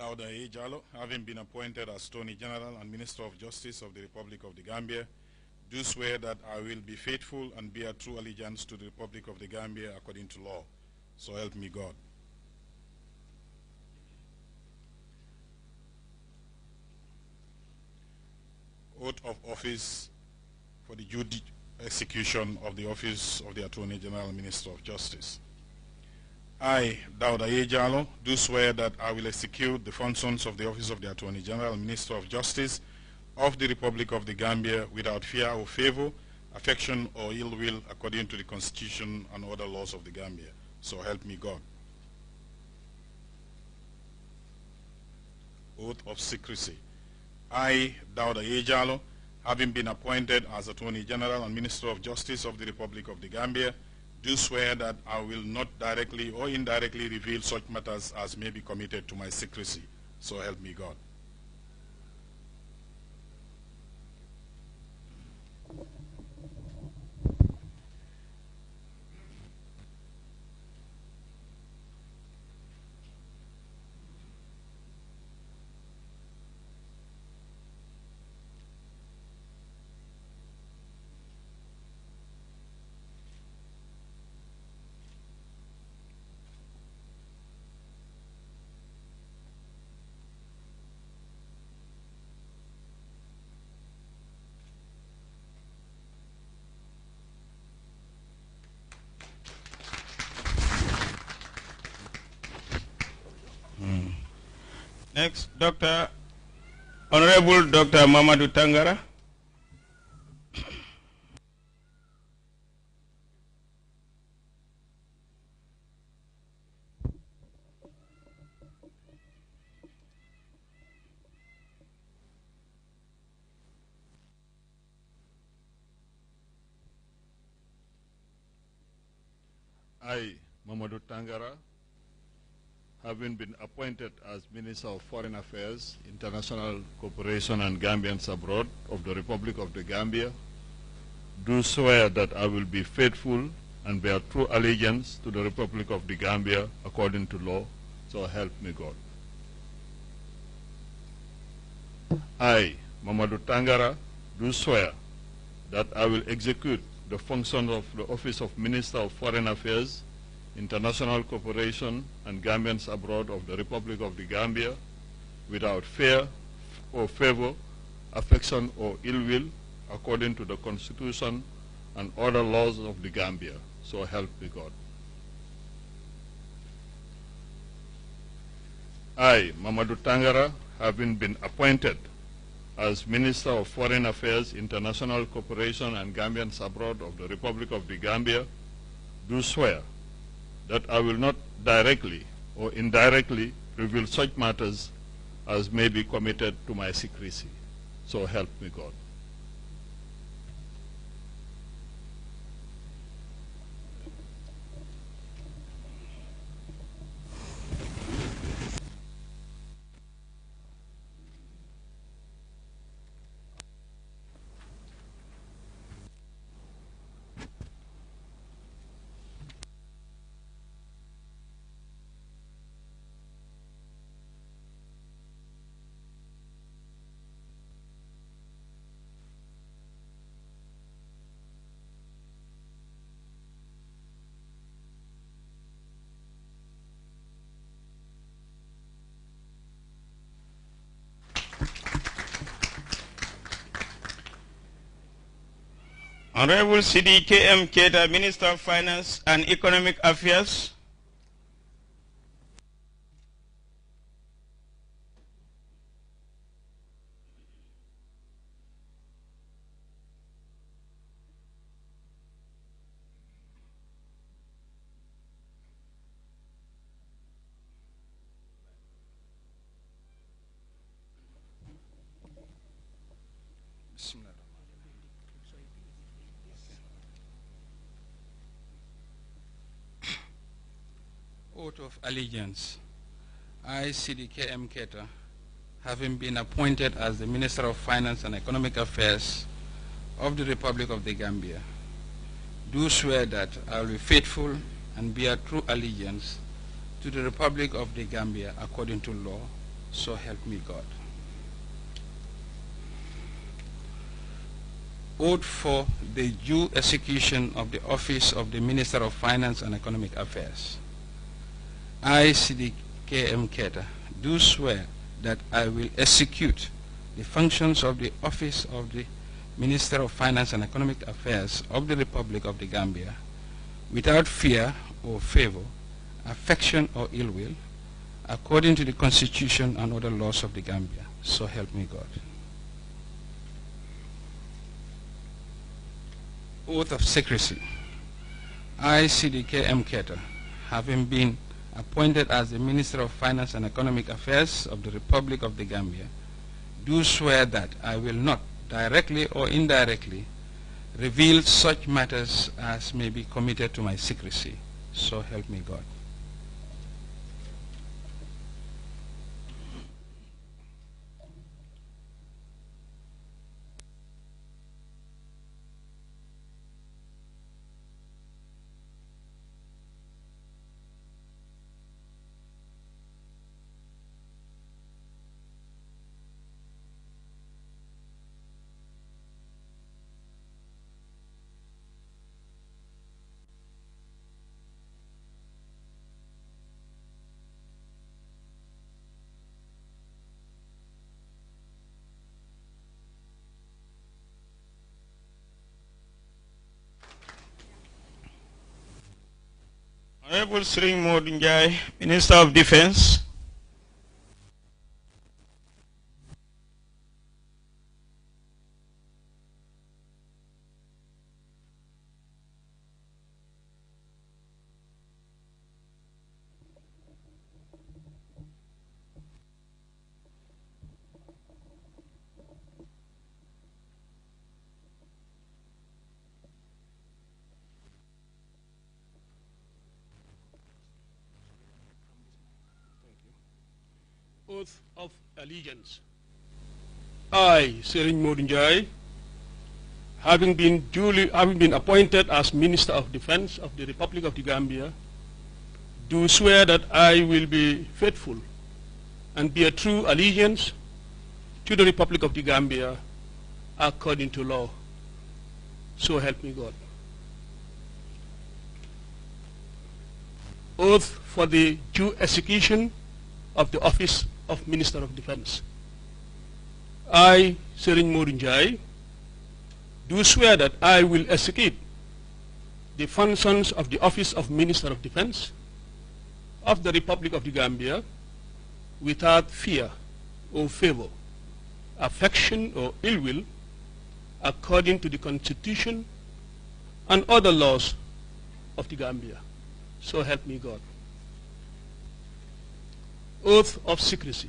Dauda A. Jallo, having been appointed as Attorney General and Minister of Justice of the Republic of the Gambia, do swear that I will be faithful and bear true allegiance to the Republic of the Gambia according to law. So help me God. Oath of office for the due execution of the office of the Attorney General and Minister of Justice. I, Dauda A. Jallo, do swear that I will execute the functions of the office of the Attorney General and Minister of Justice of the Republic of the Gambia without fear or favor, affection or ill will, according to the Constitution and other laws of the Gambia. So help me God. Oath of secrecy. I, Dauda A. Jallo, having been appointed as Attorney General and Minister of Justice of the Republic of the Gambia, do swear that I will not directly or indirectly reveal such matters as may be committed to my secrecy. So help me God. Next, Honorable Dr. Mamadou Tangara. I, Mamadou Tangara, having been appointed as Minister of Foreign Affairs, International Cooperation and Gambians Abroad of the Republic of the Gambia, do swear that I will be faithful and bear true allegiance to the Republic of the Gambia according to law, so help me God. I, Mamadou Tangara, do swear that I will execute the functions of the Office of Minister of Foreign Affairs, International Cooperation and Gambians Abroad of the Republic of the Gambia without fear or favor, affection or ill will, according to the Constitution and other laws of the Gambia. So help me God. I, Mamadou Tangara, having been appointed as Minister of Foreign Affairs, International Cooperation and Gambians Abroad of the Republic of the Gambia, do swear that I will not directly or indirectly reveal such matters as may be committed to my secrecy. So help me God. Honorable CDKM Keita, Minister of Finance and Economic Affairs. Oath of allegiance. I, CDKM Keita, having been appointed as the Minister of Finance and Economic Affairs of the Republic of the Gambia, do swear that I will be faithful and bear true allegiance to the Republic of the Gambia according to law, So help me God. Oath for the due execution of the office of the Minister of Finance and Economic Affairs. I, CDKM Keta, do swear that I will execute the functions of the office of the Minister of Finance and Economic Affairs of the Republic of the Gambia without fear or favor, affection or ill will, according to the Constitution and other laws of the Gambia. So help me God. Oath of secrecy. I, CDKM Keta, having been appointed as the Minister of Finance and Economic Affairs of the Republic of the Gambia, do swear that I will not, directly or indirectly, reveal such matters as may be committed to my secrecy. So help me God. Honorable Sri Modunjai, Minister of Defense. Oath of allegiance. I, Sering Modunjai, having been appointed as Minister of Defense of the Republic of the Gambia, do swear that I will be faithful and bear true allegiance to the Republic of the Gambia according to law. So help me God. Oath for the due execution of the office of Minister of Defense. I, Sering Modunjai, do swear that I will execute the functions of the office of Minister of Defense of the Republic of the Gambia without fear or favor, affection or ill will, according to the Constitution and other laws of the Gambia. So help me God. Oath of secrecy.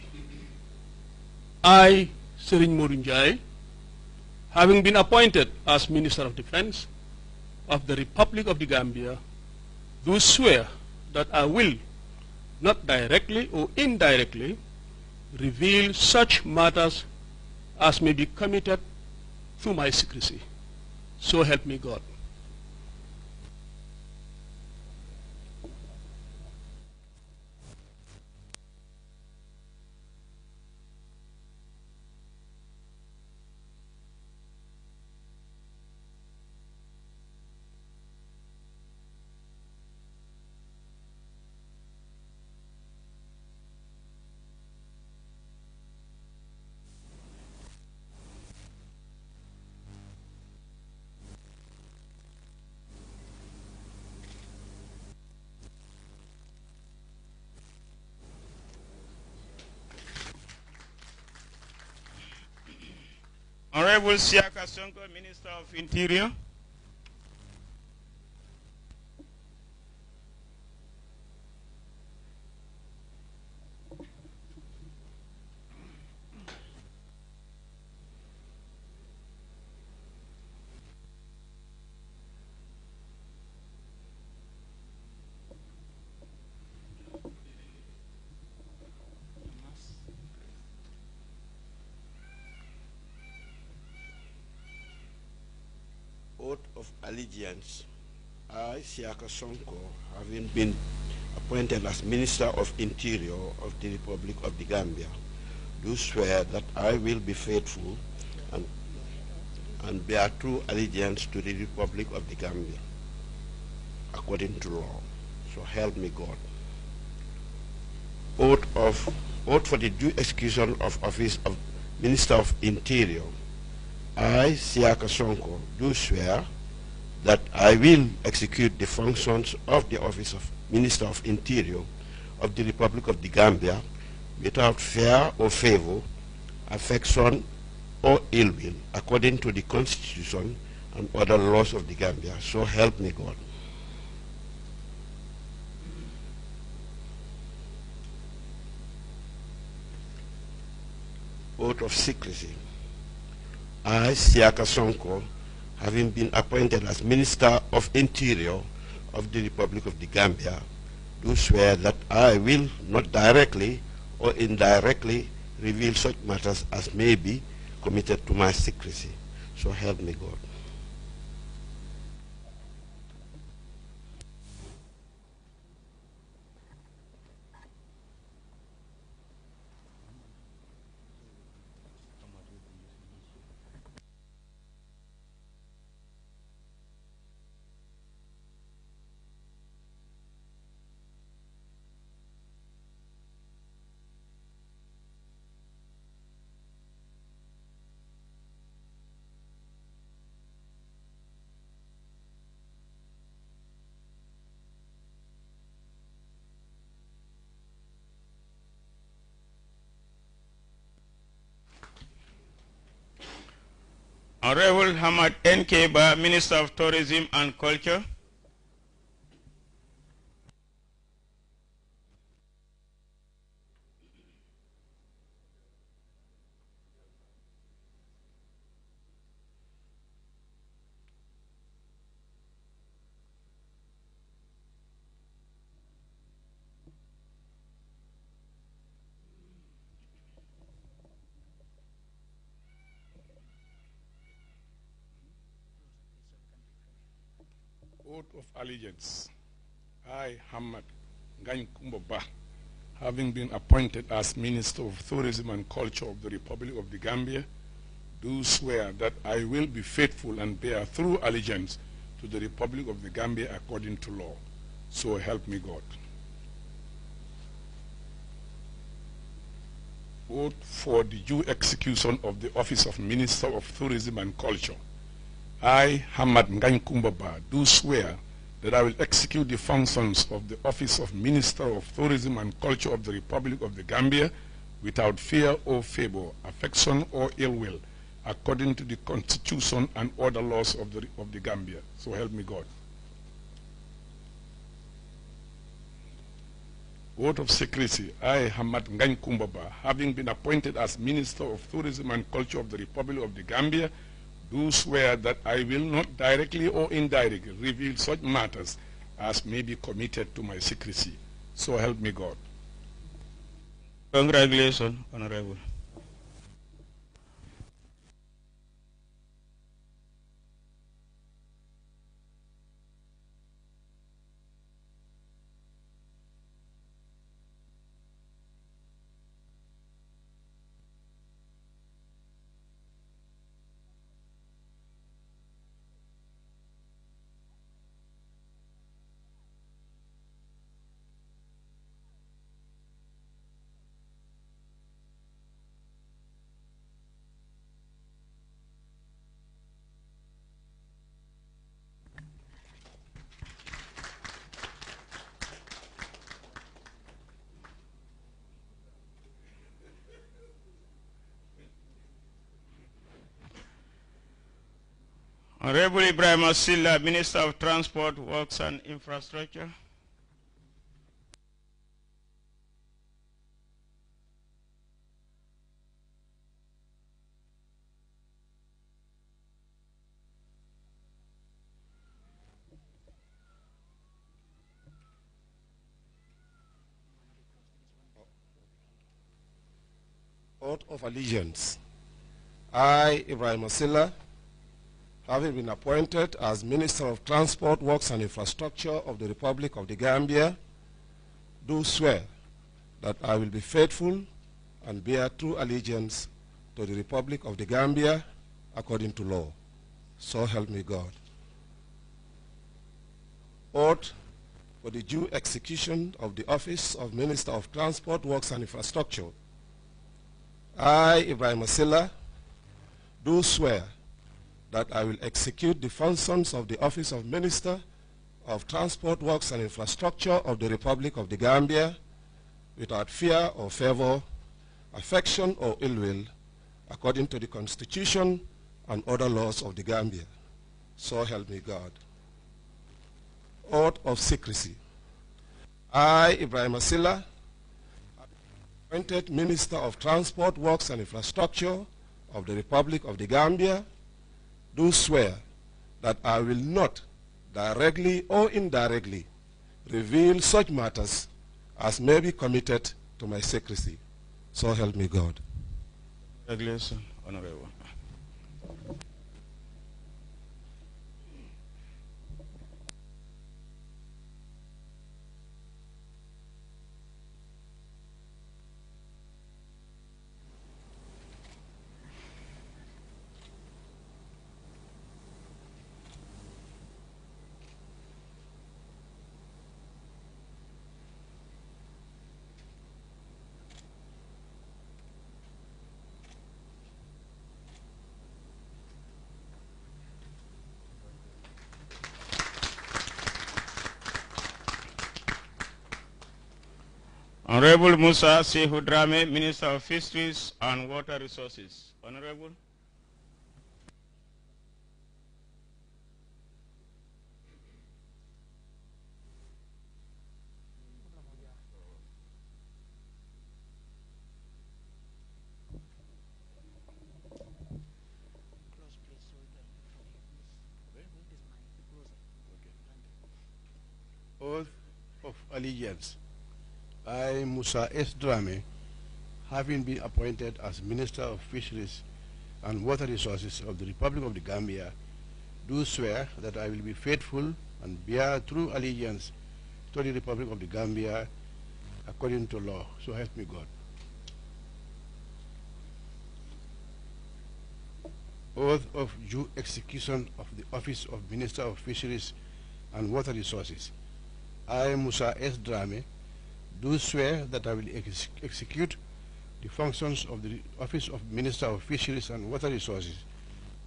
I, Sering Modunjai, having been appointed as Minister of Defense of the Republic of the Gambia, do swear that I will not directly or indirectly reveal such matters as may be committed through my secrecy. So help me God. Honorable Siaka Sonko, Minister of Interior. Oath of allegiance. I, Siaka Sonko, having been appointed as Minister of Interior of the Republic of the Gambia, do swear that I will be faithful and bear true allegiance to the Republic of the Gambia, according to law. So help me God. Oath for the due execution of office of Minister of Interior. I, Siaka Sonko, do swear that I will execute the functions of the office of Minister of Interior of the Republic of the Gambia without fear or favor, affection or ill will, according to the Constitution and other laws of the Gambia. So help me God. Oath of secrecy. I, Siaka Sonko, having been appointed as Minister of Interior of the Republic of the Gambia, do swear that I will not directly or indirectly reveal such matters as may be committed to my secrecy. So help me God. Honorable Hamad N. Keba, Minister of Tourism and Culture. Oath of allegiance. I, Hamad Ngany Kumboba, having been appointed as Minister of Tourism and Culture of the Republic of the Gambia, do swear that I will be faithful and bear true allegiance to the Republic of the Gambia according to law. So help me God. Oath for the due execution of the office of Minister of Tourism and Culture. I, Hamad Ngany Kumboba, do swear that I will execute the functions of the office of Minister of Tourism and Culture of the Republic of the Gambia without fear or favor, affection or ill will, according to the Constitution and other laws of the Gambia. So help me God. Oath of secrecy. I, Hamad Ngany Kumboba, having been appointed as Minister of Tourism and Culture of the Republic of the Gambia, do swear that I will not directly or indirectly reveal such matters as may be committed to my secrecy. So help me God. Congratulations, Honorable. Honorable Ibrahim Asila, Minister of Transport, Works and Infrastructure. Oath of allegiance. I, Ibrahim Asila, having been appointed as Minister of Transport, Works and Infrastructure of the Republic of the Gambia, do swear that I will be faithful and bear true allegiance to the Republic of the Gambia according to law. So help me God. Oath for the due execution of the office of Minister of Transport, Works and Infrastructure. I, Ibrahim Asila, do swear that I will execute the functions of the office of Minister of Transport, Works and Infrastructure of the Republic of the Gambia without fear or favor, affection or ill will, according to the Constitution and other laws of the Gambia. So help me God. Oath of secrecy. I, Ibrahim Asila, appointed Minister of Transport, Works and Infrastructure of the Republic of the Gambia, do swear that I will not directly or indirectly reveal such matters as may be committed to my secrecy. So help me God. Congratulations, Honorable. Honorable Musa Sehu Drame, Minister of Fisheries and Water Resources. Honorable. Oath of allegiance. I, Musa S. Drame, having been appointed as Minister of Fisheries and Water Resources of the Republic of the Gambia, do swear that I will be faithful and bear true allegiance to the Republic of the Gambia according to law. So help me God. Oath of due execution of the office of Minister of Fisheries and Water Resources. I, Musa S. Drame, do swear that I will execute the functions of the office of Minister of Fisheries and Water Resources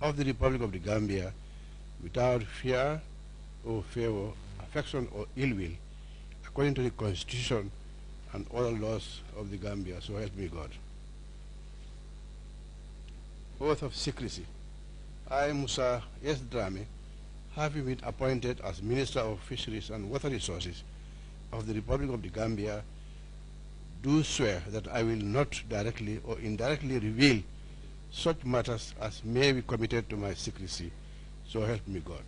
of the Republic of the Gambia without fear or favor, affection or ill will, according to the Constitution and other laws of the Gambia. So help me God. Oath of secrecy. I, Musa S. Drame, having been appointed as Minister of Fisheries and Water Resources of the Republic of the Gambia, do swear that I will not directly or indirectly reveal such matters as may be committed to my secrecy. So help me God.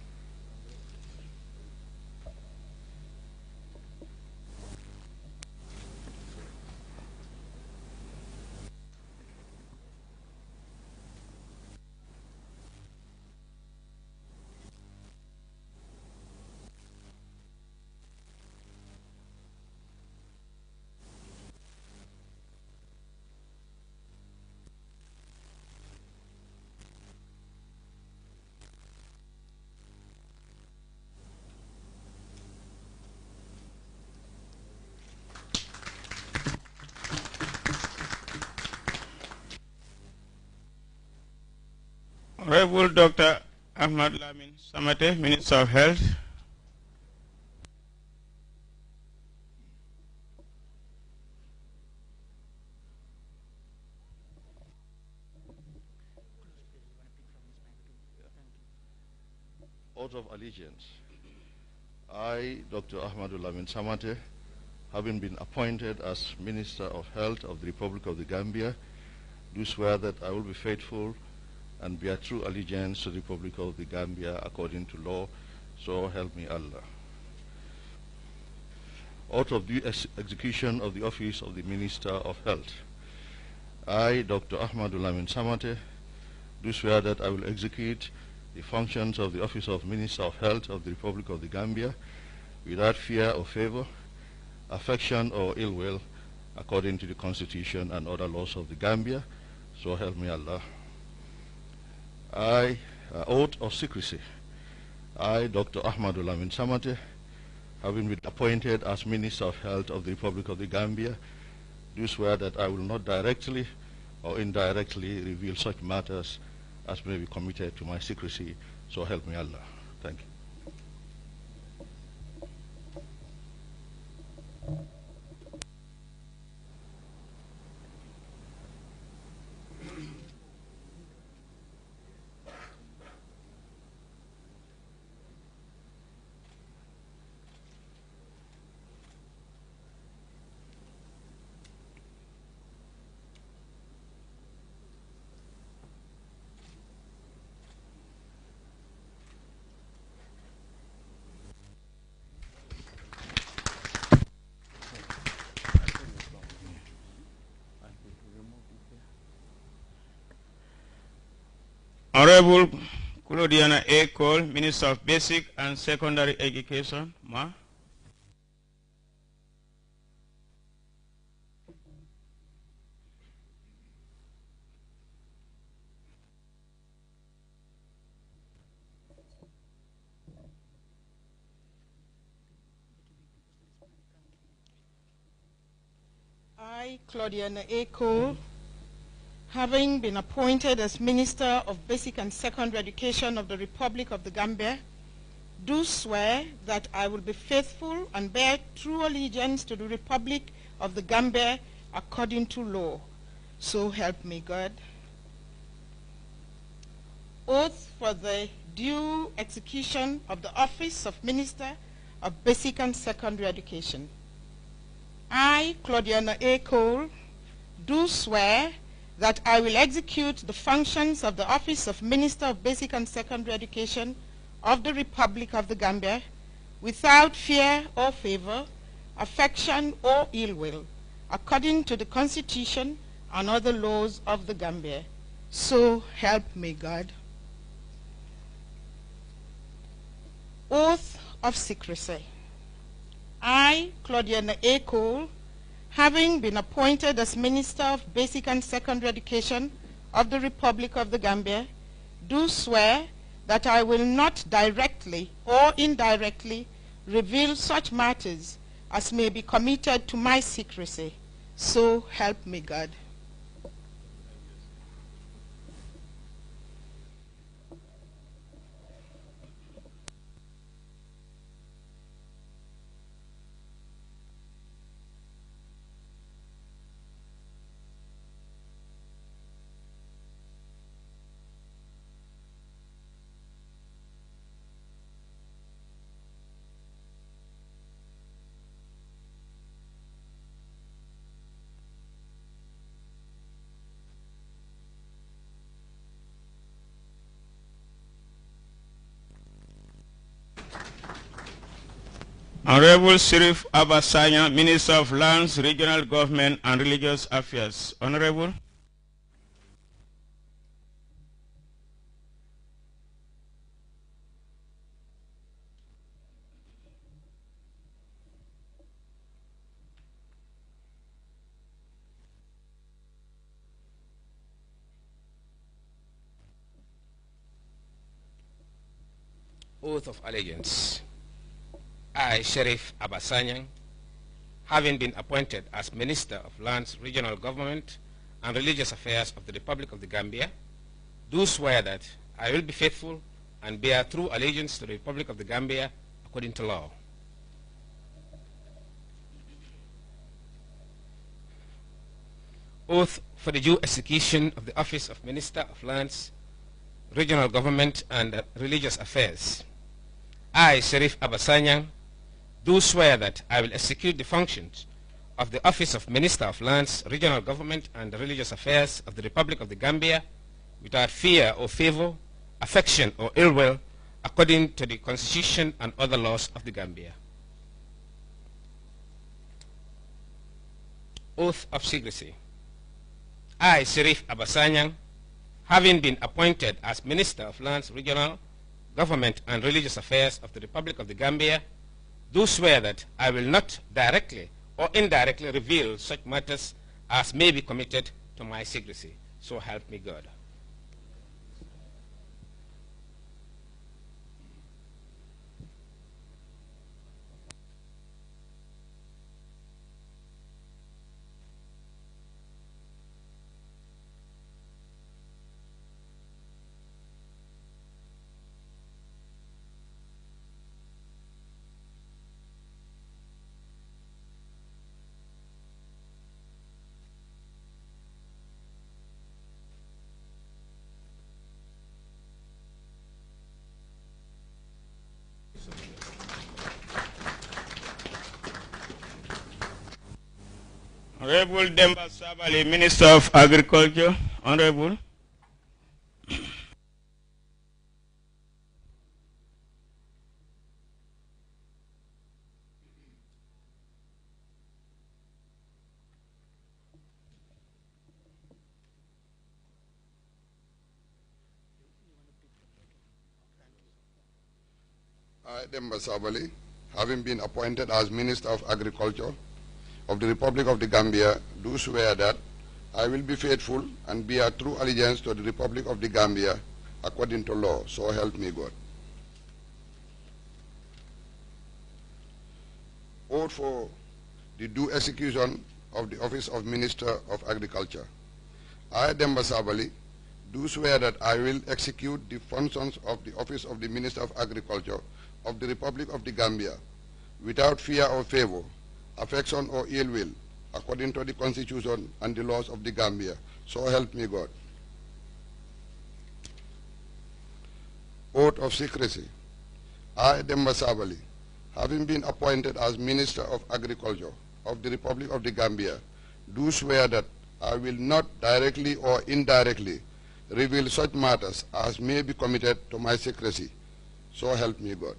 Honorable Dr. Ahmad Lamin Samate, Minister of Health. Oath of allegiance. I, Dr. Ahmad Lamin Samate, having been appointed as Minister of Health of the Republic of the Gambia, do swear that I will be faithful and bear true allegiance to the Republic of the Gambia according to law. So help me Allah. Oath of the execution of the office of the Minister of Health. I, Dr. Ahmad Lamin Samate, do swear that I will execute the functions of the office of Minister of Health of the Republic of the Gambia without fear or favor, affection or ill will, according to the Constitution and other laws of the Gambia. So help me Allah. I, oath of secrecy. I, Dr. Ahmadul Amin Samate, having been appointed as Minister of Health of the Republic of the Gambia, do swear that I will not directly or indirectly reveal such matters as may be committed to my secrecy. So help me Allah. Thank you. Honorable Claudiana A. Cole, Minister of Basic and Secondary Education. Ma. I, Claudiana A. Cole, having been appointed as Minister of Basic and Secondary Education of the Republic of the Gambia, do swear that I will be faithful and bear true allegiance to the Republic of the Gambia according to law. So help me God. Oath for the due execution of the office of Minister of Basic and Secondary Education. I, Claudiana A. Cole, do swear that I will execute the functions of the office of Minister of Basic and Secondary Education of the Republic of the Gambia without fear or favor, affection or ill will, according to the Constitution and other laws of the Gambia. So help me God. Oath of secrecy. I, Claudiana A. Cole, having been appointed as Minister of Basic and Secondary Education of the Republic of the Gambia, do swear that I will not directly or indirectly reveal such matters as may be committed to my secrecy. So help me God. Honorable Sirif Abasanya, Minister of Lands, Regional Government and Religious Affairs. Honorable. Oath of Allegiance. I, Sheriff Abasanyang, having been appointed as Minister of Lands, Regional Government and Religious Affairs of the Republic of the Gambia, do swear that I will be faithful and bear true allegiance to the Republic of the Gambia according to law. Oath for the due execution of the office of Minister of Lands, Regional Government and Religious Affairs. I, Sheriff Abasanyang, do swear that I will execute the functions of the office of Minister of Lands, Regional Government and Religious Affairs of the Republic of the Gambia without fear or favor, affection or ill will, according to the Constitution and other laws of the Gambia. Oath of secrecy. I, Sirif Abasanyang, having been appointed as Minister of Lands, Regional Government and Religious Affairs of the Republic of the Gambia, do swear that I will not directly or indirectly reveal such matters as may be committed to my secrecy. So help me God. Honorable Demba Sabali, Minister of Agriculture. Honorable. I, Demba Sabali, having been appointed as Minister of Agriculture of the Republic of the Gambia, do swear that I will be faithful and bear true allegiance to the Republic of the Gambia according to law. So help me God. Oath for the due execution of the office of Minister of Agriculture. I, Demba Sabali, do swear that I will execute the functions of the office of the Minister of Agriculture of the Republic of the Gambia without fear or favor, affection or ill will, according to the Constitution and the laws of the Gambia. So help me God. Oath of secrecy. I, Demba Sabali, having been appointed as Minister of Agriculture of the Republic of the Gambia, do swear that I will not directly or indirectly reveal such matters as may be committed to my secrecy. So help me God.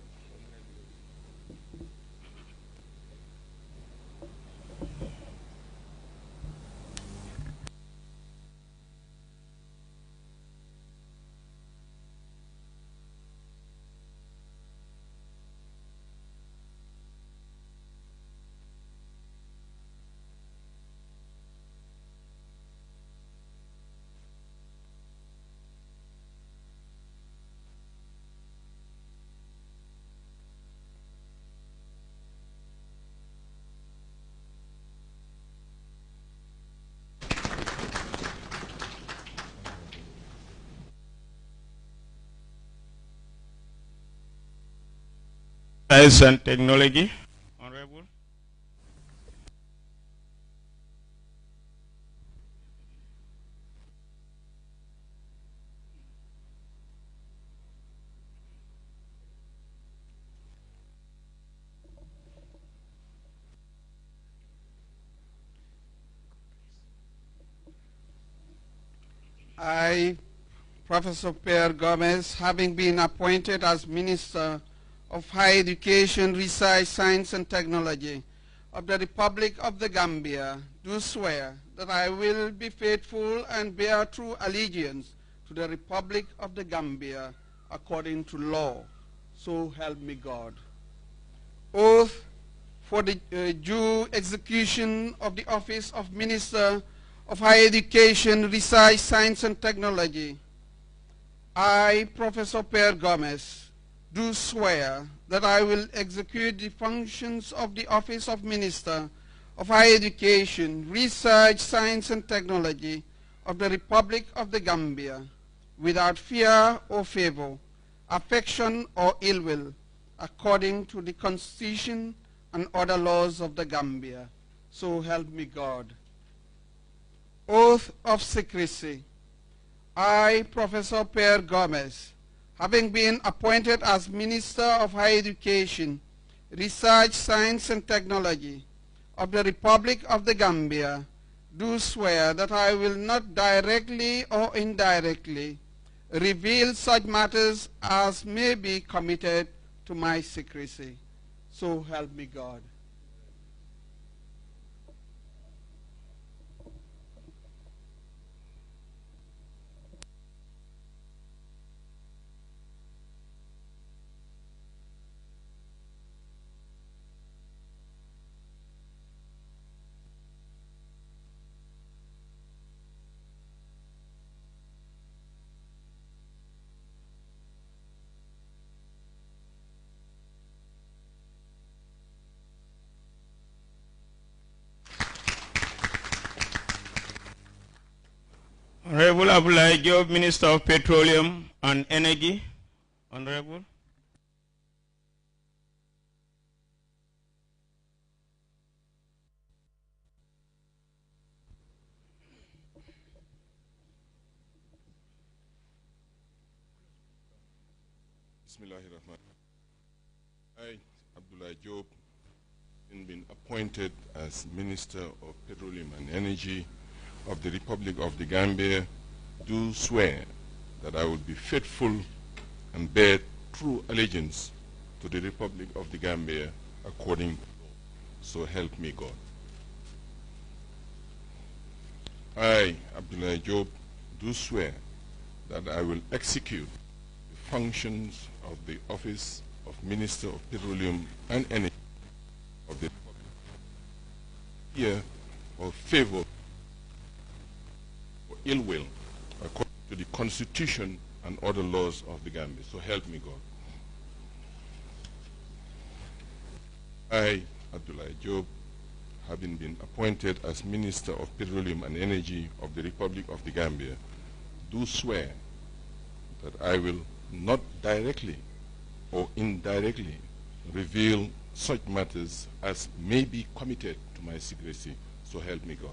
Science and Technology. Honorable. I, Professor Pierre Gomez, having been appointed as Minister of Higher Education, Research, Science and Technology of the Republic of the Gambia, do swear that I will be faithful and bear true allegiance to the Republic of the Gambia according to law. So help me God. Oath for the due execution of the office of Minister of Higher Education, Research, Science and Technology. I, Professor Pierre Gomez, do swear that I will execute the functions of the office of Minister of Higher Education, Research, Science and Technology of the Republic of the Gambia without fear or favor, affection or ill will, according to the Constitution and other laws of the Gambia. So help me God. Oath of secrecy. I, Professor Pierre Gomez, having been appointed as Minister of Higher Education, Research, Science and Technology of the Republic of the Gambia, do swear that I will not directly or indirectly reveal such matters as may be committed to my secrecy. So help me God. Honorable Abulai Job, Minister of Petroleum and Energy. Honorable. I, Abdullah Job, having been appointed as Minister of Petroleum and Energy of the Republic of the Gambia, do swear that I will be faithful and bear true allegiance to the Republic of the Gambia according to law. So help me God. I, Abdullah Job, do swear that I will execute the functions of the office of Minister of Petroleum and Energy of the Republic here or favor or ill will according to the Constitution and other laws of the Gambia. So help me God. I, Abdullah Job, having been appointed as Minister of Petroleum and Energy of the Republic of the Gambia, do swear that I will not directly or indirectly reveal such matters as may be committed to my secrecy. So help me God.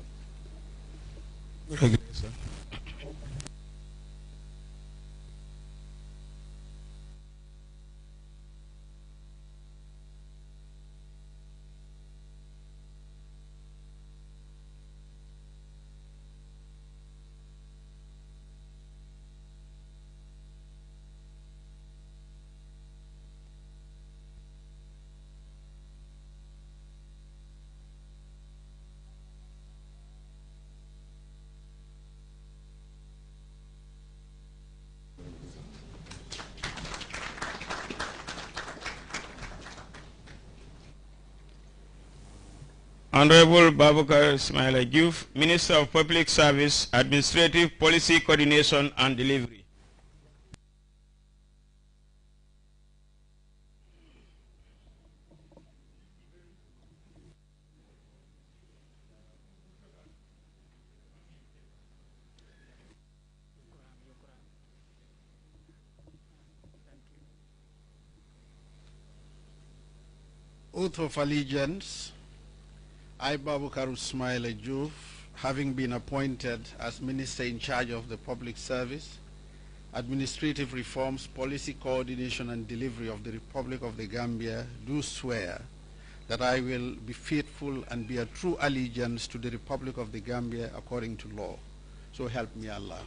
Honorable Babukar Ismail Juf, Minister of Public Service, Administrative Policy Coordination and Delivery. Oath of allegiance. I, Babukar Ismail Juf, having been appointed as Minister in charge of the Public Service, Administrative Reforms, Policy Coordination and Delivery of the Republic of the Gambia, do swear that I will be faithful and bear true allegiance to the Republic of the Gambia according to law. So help me Allah.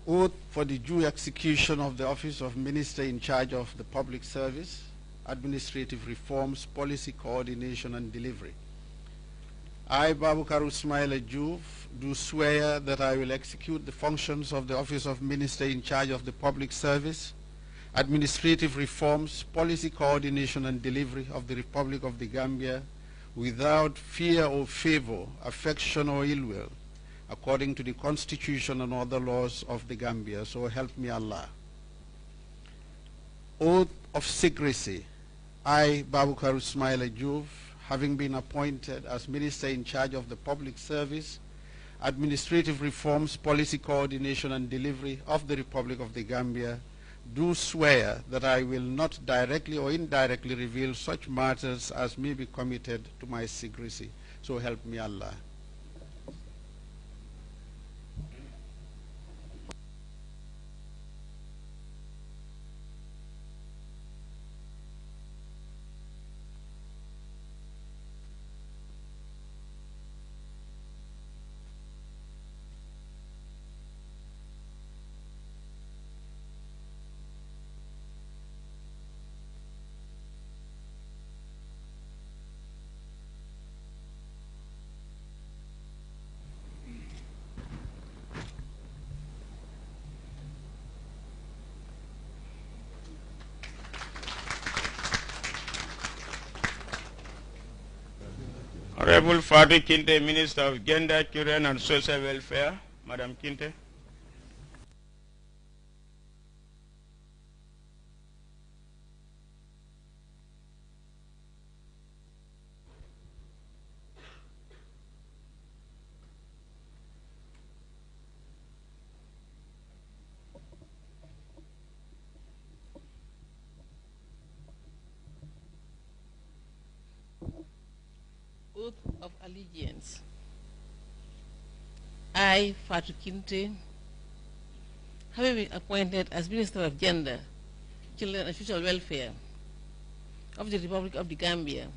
Oath for the due execution of the office of Minister in charge of the Public Service, Administrative Reforms, Policy Coordination and Delivery. I, Babukar Ismail Juf, do swear that I will execute the functions of the office of Minister in charge of the Public Service, Administrative Reforms, Policy Coordination and Delivery of the Republic of the Gambia without fear or favor, affection or ill will, according to the Constitution and other laws of the Gambia. So help me Allah. Oath of secrecy. I, Babukar Ismail Juf, having been appointed as Minister in charge of the Public Service, Administrative Reforms, Policy Coordination and Delivery of the Republic of the Gambia, do swear that I will not directly or indirectly reveal such matters as may be committed to my secrecy. So help me Allah. Honorable Fadi Kinte, Minister of Gender, Children and Social Welfare. Madam Kinte. allegiance. I, Fatou Kinte, having been appointed as Minister of Gender, Children and Social Welfare of the Republic of the Gambia,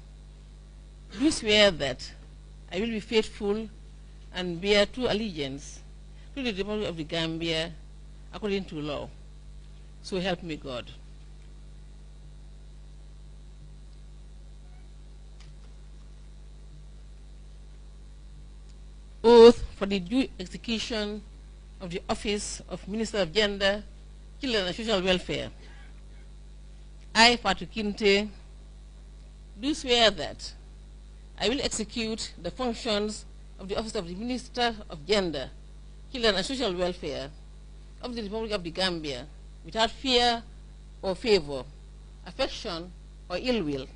do swear that I will be faithful and bear true allegiance to the Republic of the Gambia according to law. So help me God. Oath for the due execution of the office of Minister of Gender, Children and Social Welfare. I, Fatou Kinte, do swear that I will execute the functions of the office of the Minister of Gender, Children and Social Welfare of the Republic of the Gambia without fear or favor, affection or ill will,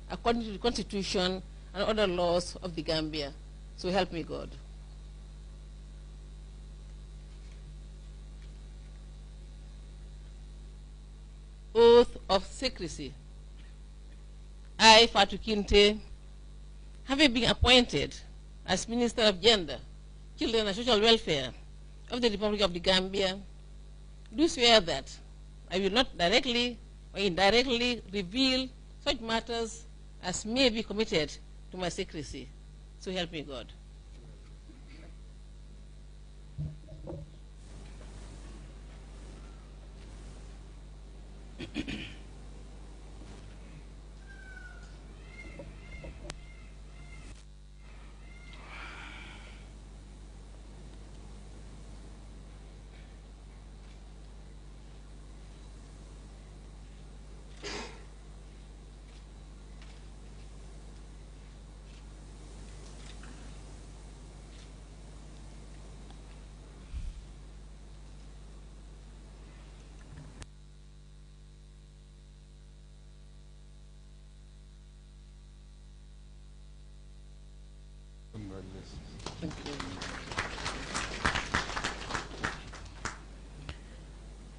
according to the Constitution and other laws of the Gambia. So help me God. Oath of secrecy. I, Fatou Kinte, having been appointed as Minister of Gender, Children and Social Welfare of the Republic of the Gambia, do swear that I will not directly or indirectly reveal such matters as may be committed to my secrecy. So help me God. Thank you.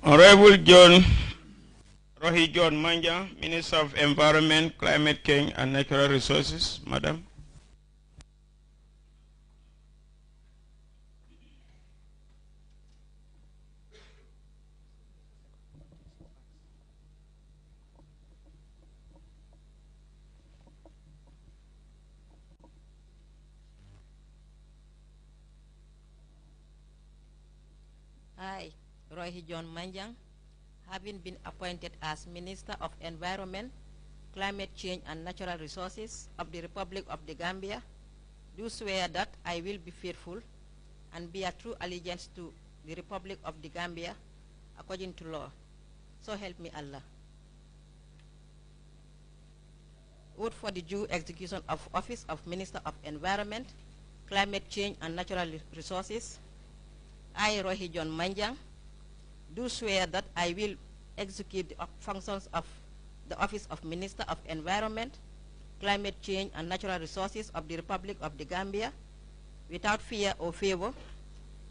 Honorable Rohi John Manja, Minister of Environment, Climate Change and Natural Resources. Madam. I, Rohi John Manjang, having been appointed as Minister of Environment, Climate Change and Natural Resources of the Republic of the Gambia, do swear that I will be faithful and bear true allegiance to the Republic of the Gambia according to law. So help me Allah. Oath for the due execution of Office of Minister of Environment, Climate Change and Natural Resources. I, Rohi John Manjang, do swear that I will execute the functions of the Office of Minister of Environment, Climate Change and Natural Resources of the Republic of the Gambia without fear or favor,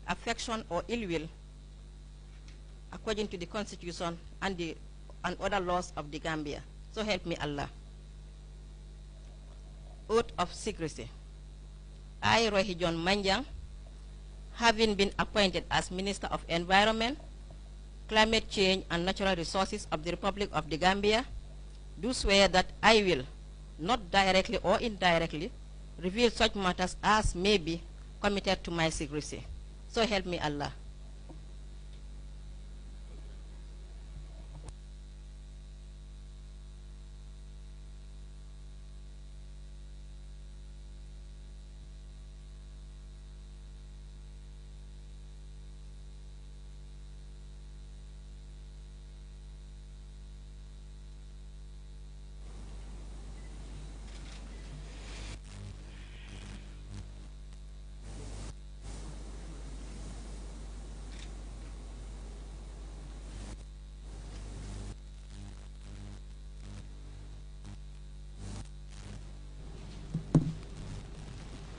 affection or ill will, according to the Constitution and other laws of the Gambia. So help me Allah. Oath of secrecy. I, Rohi John Manjang, having been appointed as Minister of Environment, Climate Change and Natural Resources of the Republic of the Gambia, do swear that I will, not directly or indirectly, reveal such matters as may be committed to my secrecy. So help me Allah.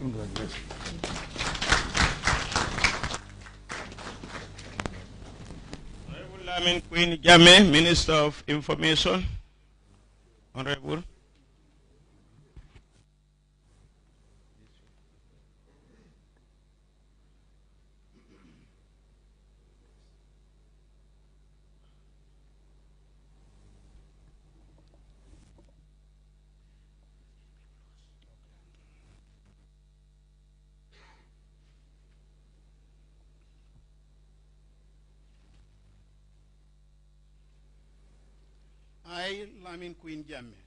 Congratulations. Honorable Lamin Queen Jame, Minister of Information. Honorable. Lamin Queen Jammeh,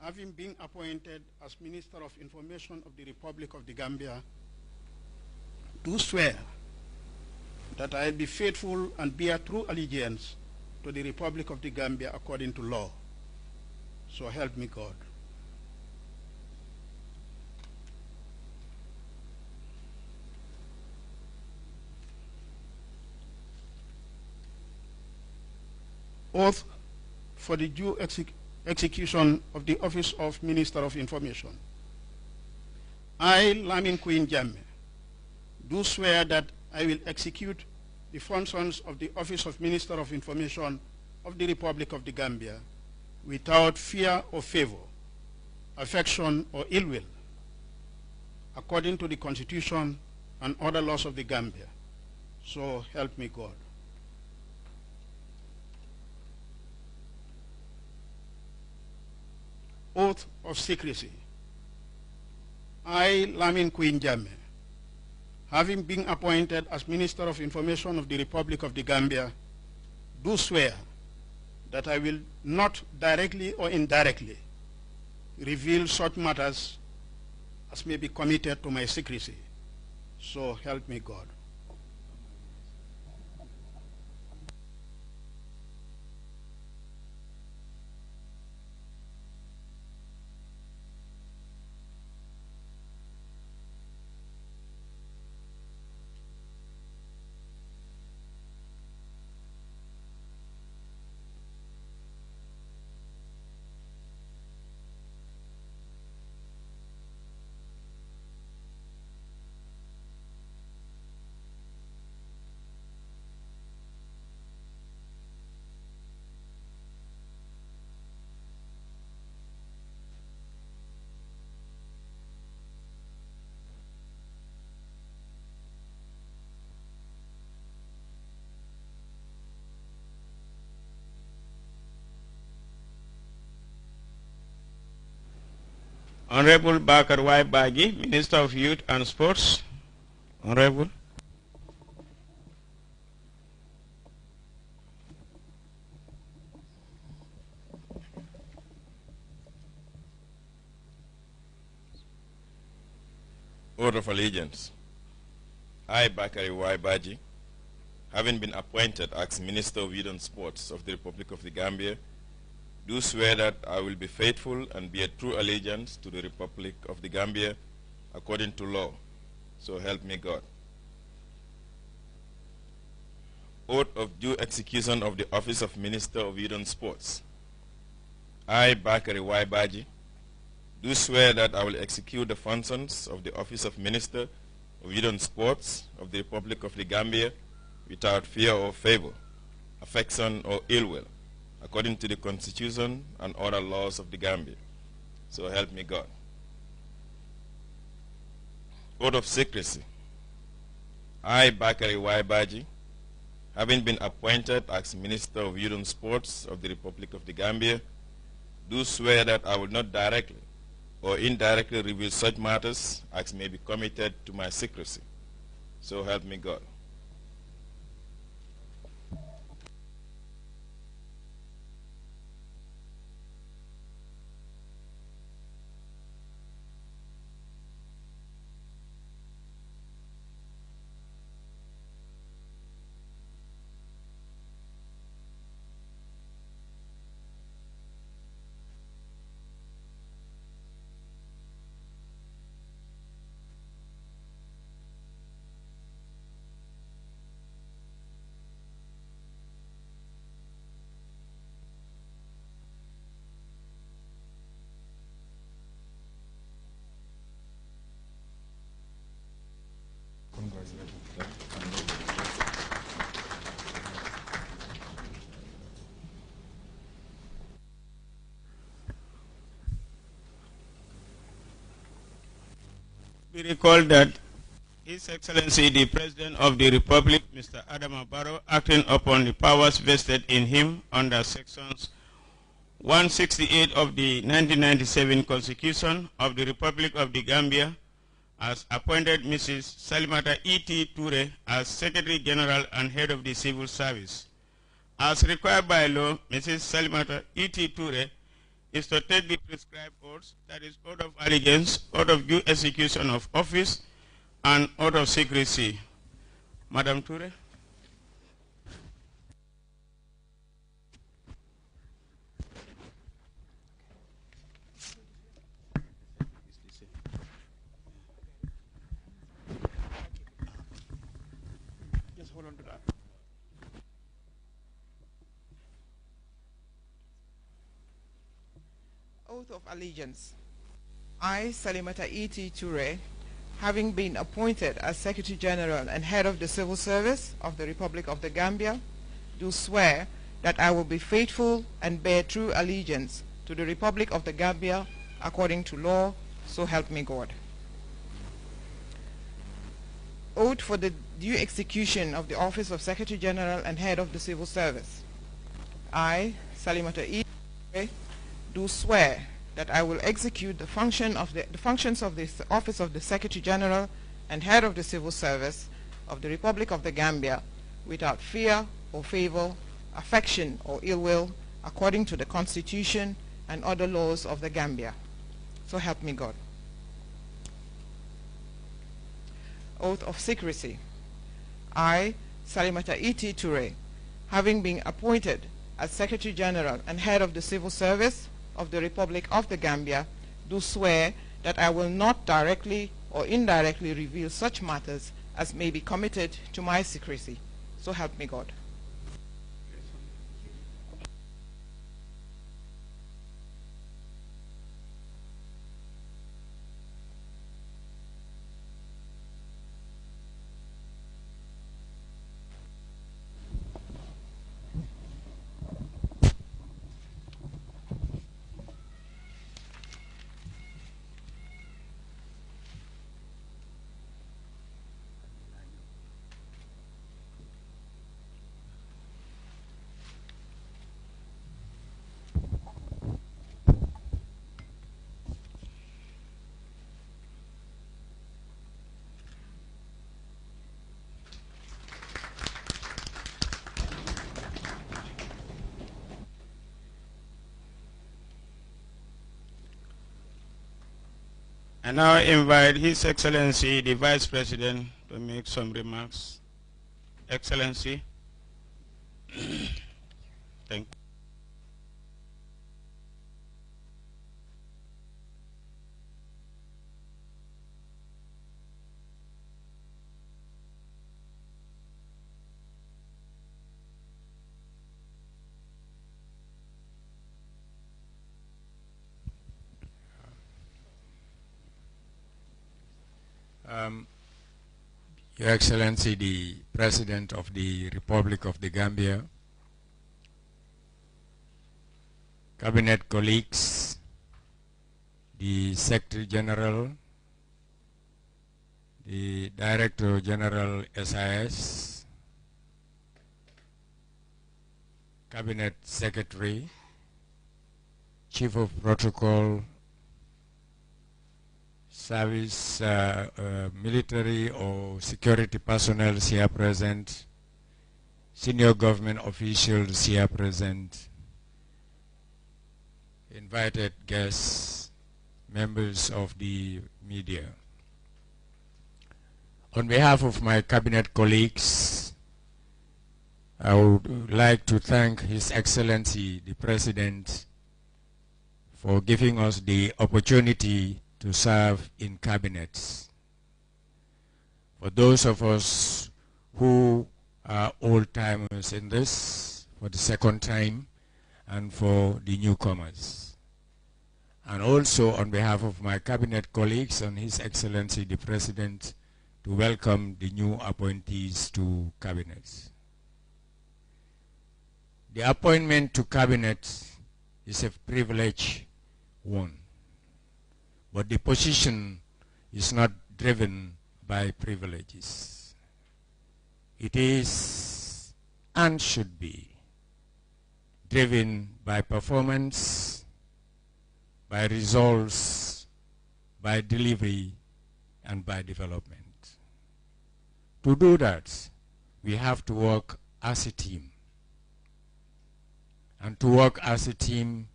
having been appointed as Minister of Information of the Republic of the Gambia, do swear that I will be faithful and bear true allegiance to the Republic of the Gambia according to law. So help me God. Oath for the due execution of the Office of Minister of Information. I, Lamin Queen Jammeh, do swear that I will execute the functions of the Office of Minister of Information of the Republic of the Gambia without fear or favor, affection or ill will, according to the Constitution and other laws of the Gambia. So help me God. Oath of secrecy. I, Lamin Queen Jammeh, having been appointed as Minister of Information of the Republic of the Gambia, do swear that I will not directly or indirectly reveal such matters as may be committed to my secrecy. So help me God. Honorable Bakar Y. Baji, Minister of Youth and Sports. Honorable. Oath of Allegiance. I, Bakari Y. Baji, having been appointed as Minister of Youth and Sports of the Republic of the Gambia, do swear that I will be faithful and bear true allegiance to the Republic of the Gambia according to law. So help me God. Oath of due execution of the Office of Minister of Youth and Sports. I, Bakari Y. Baji, do swear that I will execute the functions of the Office of Minister of Youth and Sports of the Republic of the Gambia without fear or favor, affection or ill will, according to the Constitution and other laws of the Gambia. So help me God. Oath of secrecy. I, Bakari Y. Baji, having been appointed as Minister of Youth and Sports of the Republic of the Gambia, do swear that I will not directly or indirectly reveal such matters as may be committed to my secrecy. So help me God. We recall that His Excellency the President of the Republic, Mr. Adama Barrow, acting upon the powers vested in him under sections 168 of the 1997 Constitution of the Republic of the Gambia, has appointed Mrs. Salimata E.T. Toure as Secretary General and Head of the Civil Service, As required by law, Mrs. Salimata E.T. Ture is to take the prescribed oaths, that is, oath of allegiance, oath of due execution of office, and oath of secrecy. Madam Ture. Just hold on to that. Oath of allegiance. I, Salimata E.T. Ture, having been appointed as Secretary General and Head of the Civil Service of the Republic of the Gambia, do swear that I will be faithful and bear true allegiance to the Republic of the Gambia according to law, so help me God. Oath for the due execution of the office of Secretary General and Head of the Civil Service. I, Salimata E. Ture, do swear that I will execute the functions of the office of the Secretary General and Head of the Civil Service of the Republic of the Gambia without fear or favor, affection or ill will, according to the Constitution and other laws of the Gambia. So help me God. Oath of secrecy. I, Salimata E.T. Ture, having been appointed as Secretary General and Head of the Civil Service of the Republic of the Gambia, do swear that I will not directly or indirectly reveal such matters as may be committed to my secrecy. So help me God. I now invite His Excellency the Vice President to make some remarks. Excellency. Thank you. Your Excellency, the President of the Republic of the Gambia, Cabinet colleagues, the Secretary General, the Director General SIS, Cabinet Secretary, Chief of Protocol, service, military or security personnel here present, senior government officials here present, invited guests, members of the media. On behalf of my cabinet colleagues, I would like to thank His Excellency the President for giving us the opportunity to serve in cabinets. For those of us who are old-timers in this for the second time, and for the newcomers. And also on behalf of my cabinet colleagues and His Excellency the President, to welcome the new appointees to cabinets. The appointment to cabinet is a privileged one. But the position is not driven by privileges. It is and should be driven by performance, by results, by delivery, and by development. To do that, we have to work as a team. And to work as a team,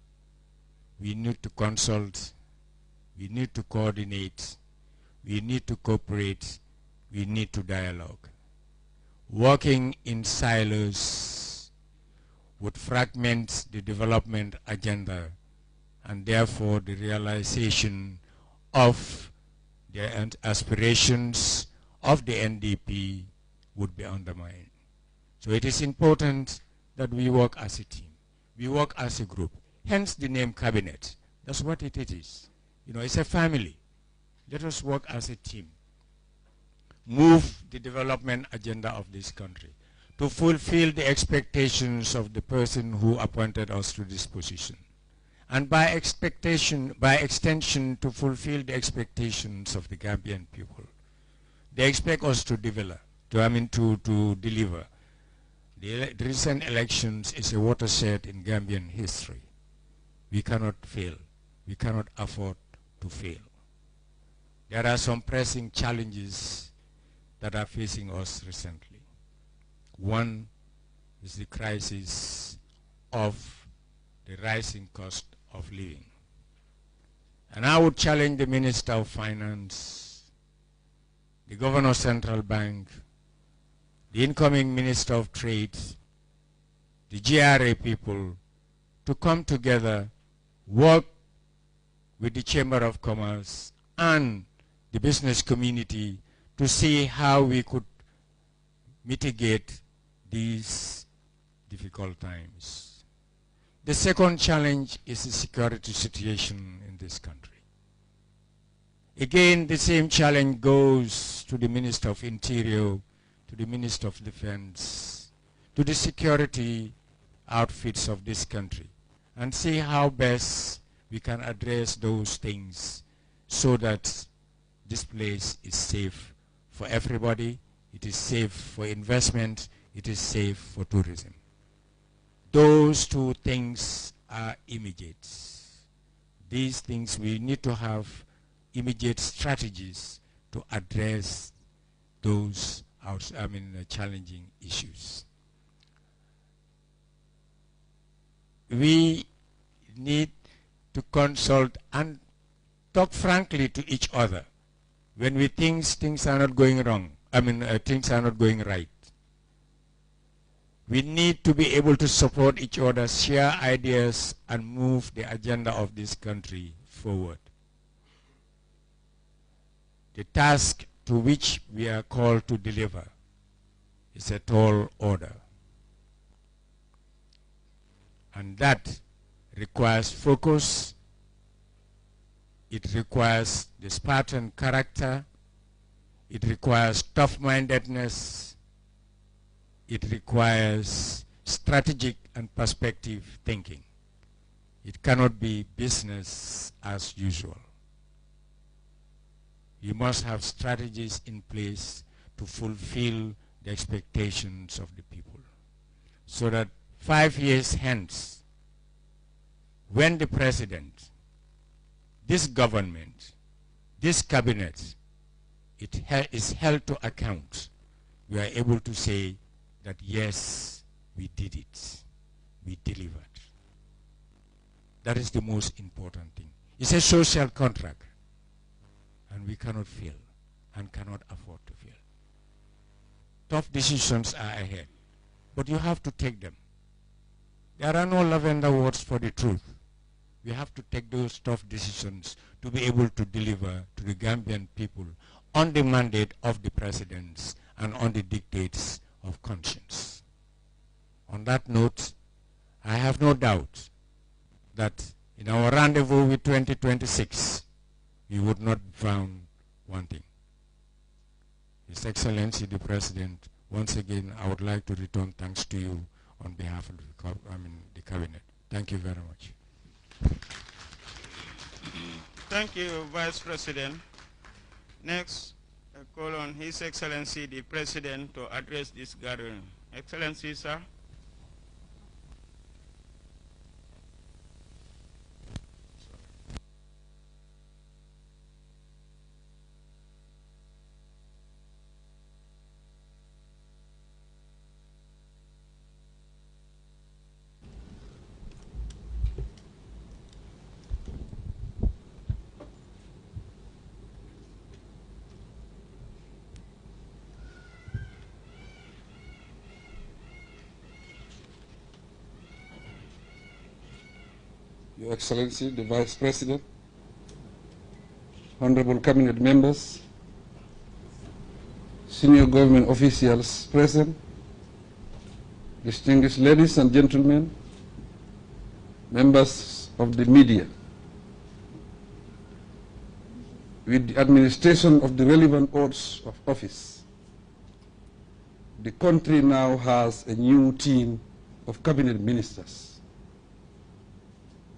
we need to consult, we need to coordinate, we need to cooperate, we need to dialogue. Working in silos would fragment the development agenda, and therefore the realization of the aspirations of the NDP would be undermined. So it is important that we work as a team. We work as a group. Hence the name cabinet. That's what it is. You know, it's a family. Let us work as a team. Move the development agenda of this country to fulfill the expectations of the person who appointed us to this position. And by extension, to fulfill the expectations of the Gambian people. They expect us to deliver. The recent elections is a watershed in Gambian history. We cannot fail. We cannot afford to fail. There are some pressing challenges that are facing us recently. One is the crisis of the rising cost of living. And I would challenge the Minister of Finance, the Governor of Central Bank, the incoming Minister of Trade, the GRA people to come together, work with the Chamber of Commerce and the business community to see how we could mitigate these difficult times. The second challenge is the security situation in this country. Again, the same challenge goes to the Minister of Interior, to the Minister of Defense, to the security outfits of this country, and see how best we can address those things so that this place is safe for everybody, it is safe for investment, it is safe for tourism. Those two things are immediate. These things, we need to have immediate strategies to address those challenging issues. We need to consult and talk frankly to each other when we think things are not going wrong. Things are not going right. We need to be able to support each other, share ideas, and move the agenda of this country forward. The task to which we are called to deliver is a tall order. And that requires focus, it requires the Spartan character, it requires tough-mindedness, it requires strategic and perspective thinking. It cannot be business as usual. You must have strategies in place to fulfill the expectations of the people, so that 5 years hence, when the president, this government, this cabinet, is held to account, we are able to say that yes, we did it, we delivered. That is the most important thing. It's a social contract, and we cannot fail and cannot afford to fail. Tough decisions are ahead, but you have to take them. There are no lavender words for the truth. We have to take those tough decisions to be able to deliver to the Gambian people on the mandate of the presidents and on the dictates of conscience. On that note, I have no doubt that in our rendezvous with 2026, we would not found one thing. His Excellency the President, once again, I would like to return thanks to you on behalf of the Cabinet. Thank you very much. Thank you, Vice President. Next, I call on His Excellency the President to address this gathering. Excellency, sir. Your Excellency, the Vice President, honorable cabinet members, senior government officials present, distinguished ladies and gentlemen, members of the media. With the administration of the relevant oaths of office, the country now has a new team of cabinet ministers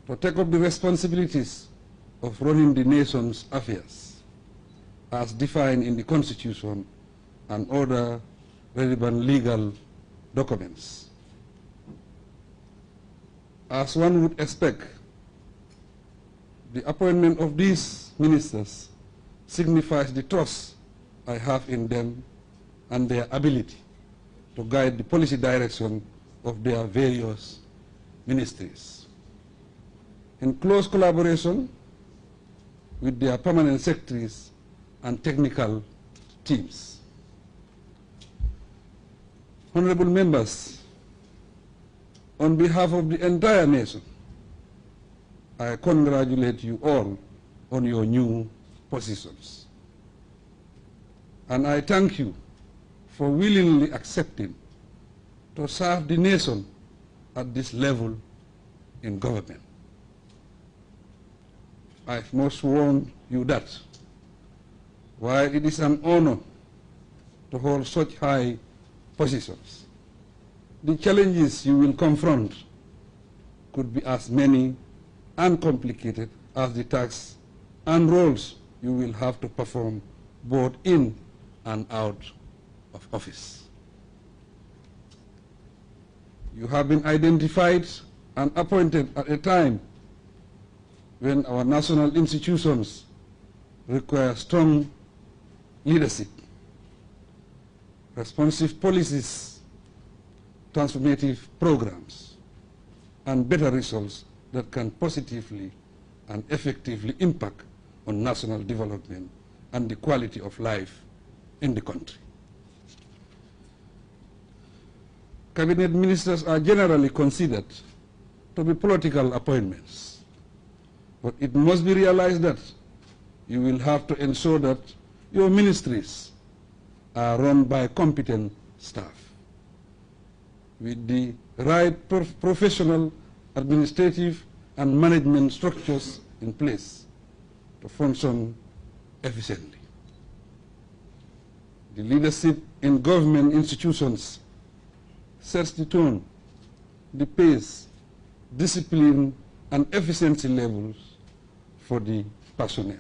to take up the responsibilities of running the nation's affairs as defined in the Constitution and other relevant legal documents. As one would expect, the appointment of these ministers signifies the trust I have in them and their ability to guide the policy direction of their various ministries. In close collaboration with their permanent secretaries and technical teams. Honorable members, on behalf of the entire nation, I congratulate you all on your new positions. And I thank you for willingly accepting to serve the nation at this level in government. I must warn you that while it is an honor to hold such high positions, the challenges you will confront could be as many and complicated as the tasks and roles you will have to perform both in and out of office. You have been identified and appointed at a time when our national institutions require strong leadership, responsive policies, transformative programs, and better results that can positively and effectively impact on national development and the quality of life in the country. Cabinet ministers are generally considered to be political appointments, but it must be realized that you will have to ensure that your ministries are run by competent staff with the right professional, administrative, and management structures in place to function efficiently. The leadership in government institutions sets the tone, the pace, discipline, and efficiency levels for the personnel.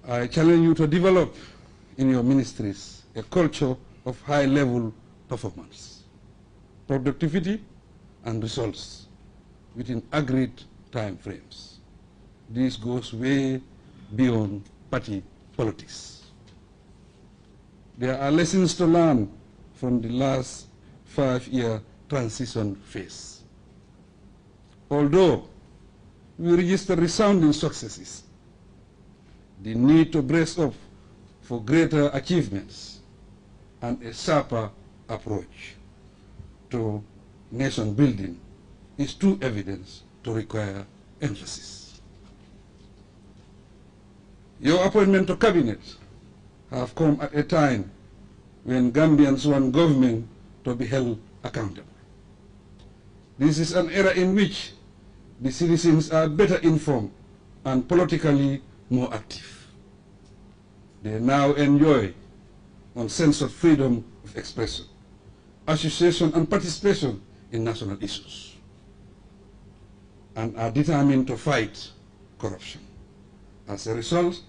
I challenge you to develop in your ministries a culture of high-level performance, productivity, and results within agreed time frames. This goes way beyond party politics. There are lessons to learn from the last 5-year transition phase. Although we register resounding successes, the need to brace up for greater achievements and a sharper approach to nation building is too evident to require emphasis. Your appointment to cabinet have come at a time when Gambians want government to be held accountable. This is an era in which the citizens are better informed and politically more active. They now enjoy a sense of freedom of expression, association, and participation in national issues, and are determined to fight corruption. As a result,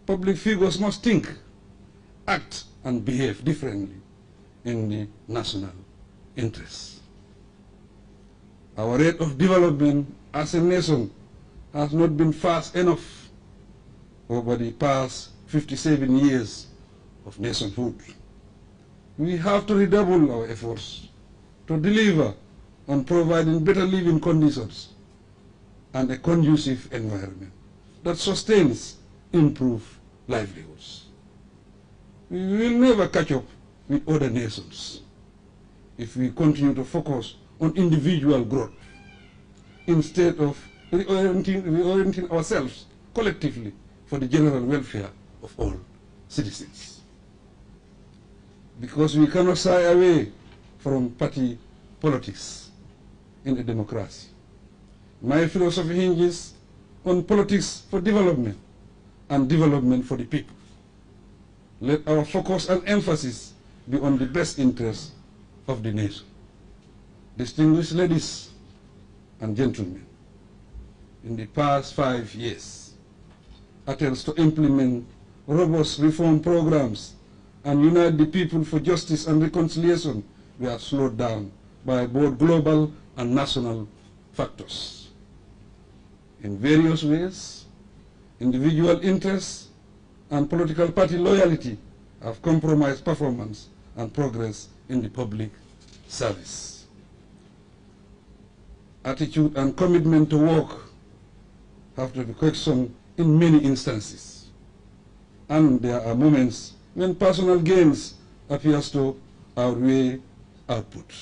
public figures must think, act, and behave differently in the national interest. Our rate of development as a nation has not been fast enough over the past 57 years of nationhood. We have to redouble our efforts to deliver on providing better living conditions and a conducive environment that sustains improved livelihoods. We will never catch up with other nations if we continue to focus on individual growth instead of reorienting ourselves collectively for the general welfare of all citizens. Because we cannot shy away from party politics in a democracy. My philosophy hinges on politics for development and development for the people. Let our focus and emphasis be on the best interests of the nation. Distinguished ladies and gentlemen, in the past 5 years, attempts to implement robust reform programs and unite the people for justice and reconciliation were slowed down by both global and national factors. In various ways, individual interests and political party loyalty have compromised performance and progress in the public service. Attitude and commitment to work have to be questioned in many instances. And there are moments when personal gains appears to outweigh output.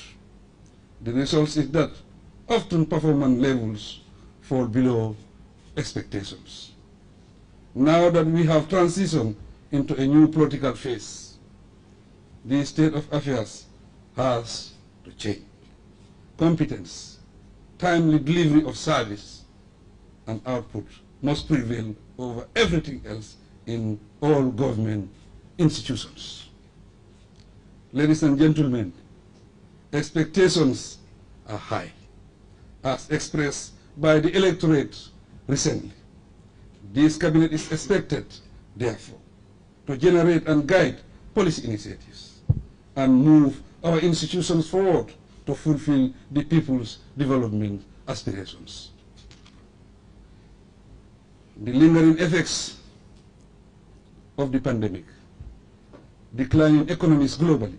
The result is that often performance levels fall below expectations. Now that we have transitioned into a new political phase, the state of affairs has to change. Competence, timely delivery of service, and output must prevail over everything else in all government institutions. Ladies and gentlemen, expectations are high, as expressed by the electorate recently. This cabinet is expected, therefore, to generate and guide policy initiatives and move our institutions forward to fulfill the people's development aspirations. The lingering effects of the pandemic, declining economies globally,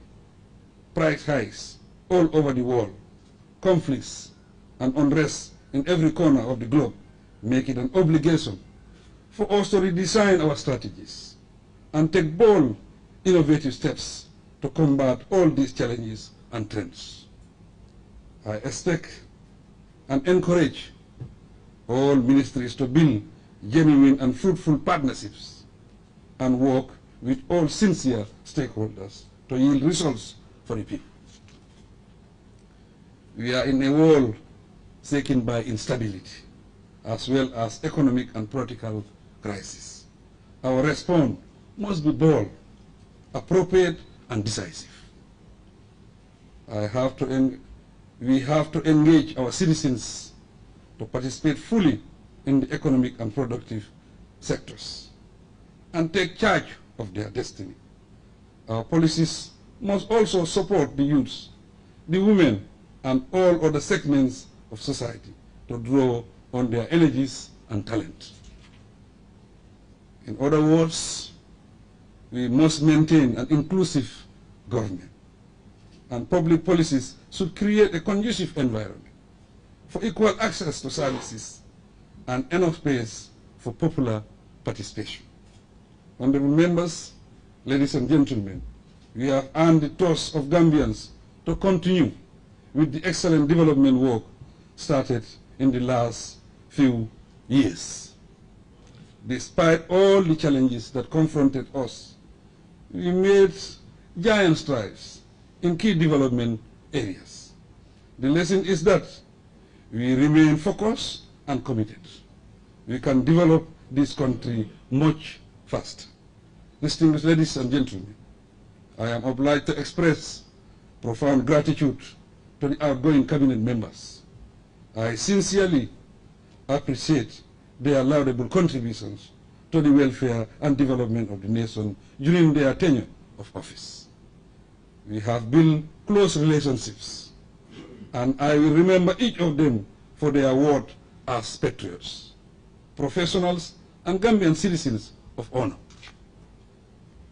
price hikes all over the world, conflicts and unrest in every corner of the globe make it an obligation for us to redesign our strategies and take bold, innovative steps to combat all these challenges and trends. I expect and encourage all ministries to build genuine and fruitful partnerships and work with all sincere stakeholders to yield results for the people. We are in a world shaken by instability, as well as economic and political crisis. Our response must be bold, appropriate, and decisive. We have to engage our citizens to participate fully in the economic and productive sectors and take charge of their destiny. Our policies must also support the youth, the women, and all other segments of society to draw on their energies and talent. In other words, we must maintain an inclusive government, and public policies should create a conducive environment for equal access to services and enough space for popular participation. Honorable members, ladies and gentlemen, we have earned the trust of Gambians to continue with the excellent development work started in the last few years. Despite all the challenges that confronted us, we made giant strides in key development areas. The lesson is that we remain focused and committed. We can develop this country much faster. Distinguished ladies and gentlemen, I am obliged to express profound gratitude to the outgoing cabinet members. I sincerely appreciate their laudable contributions to the welfare and development of the nation during their tenure of office. We have built close relationships, and I will remember each of them for their work as patriots, professionals, and Gambian citizens of honor.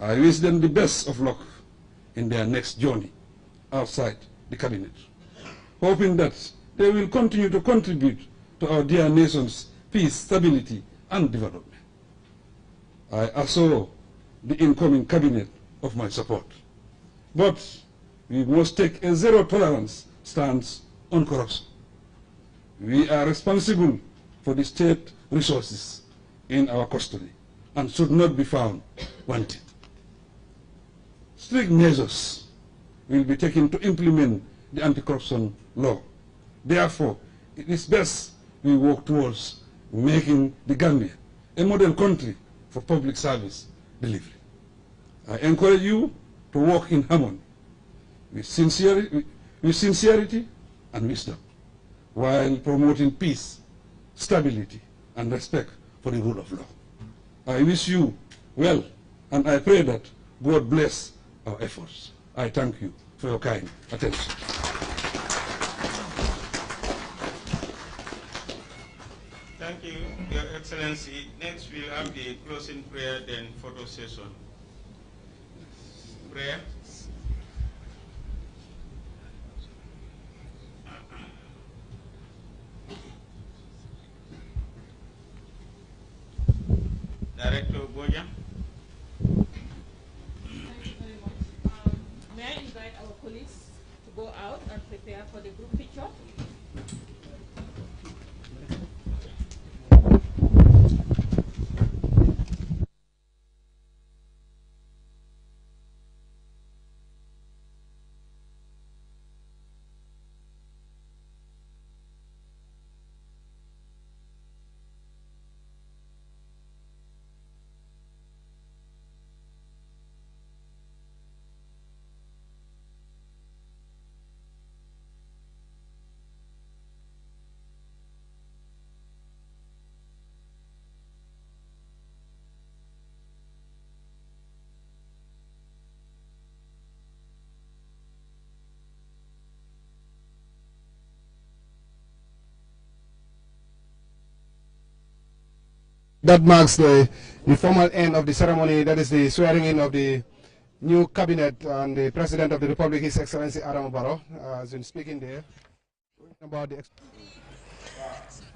I wish them the best of luck in their next journey outside the cabinet, hoping that they will continue to contribute to our dear nation's peace, stability, and development. I assure the incoming cabinet of my support. But we must take a zero-tolerance stance on corruption. We are responsible for the state resources in our custody and should not be found wanting. Strict measures will be taken to implement the anti-corruption law. Therefore, it is best we work towards making the Gambia a model country for public service delivery. I encourage you to work in harmony with sincerity and wisdom, while promoting peace, stability, and respect for the rule of law. I wish you well, and I pray that God bless our efforts. I thank you for your kind attention. Thank you, Your Excellency. Next, we'll have the closing prayer, then photo session. Prayer. Director Boja. May I invite our colleagues to go out and prepare for the group picture? That marks the formal end of the ceremony. That is the swearing in of the new cabinet and the President of the Republic, His Excellency Adama Barrow, has been speaking there about the.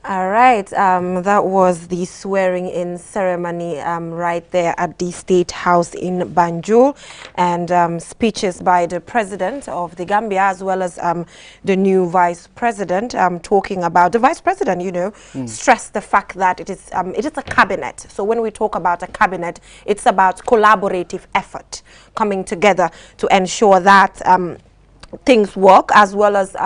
All right, that was the swearing-in ceremony right there at the State House in Banjul, and speeches by the President of the Gambia as well as the new Vice President, talking about the Vice President, you know, stressed the fact that it is a cabinet. So when we talk about a cabinet, it's about collaborative effort coming together to ensure that things work, as well as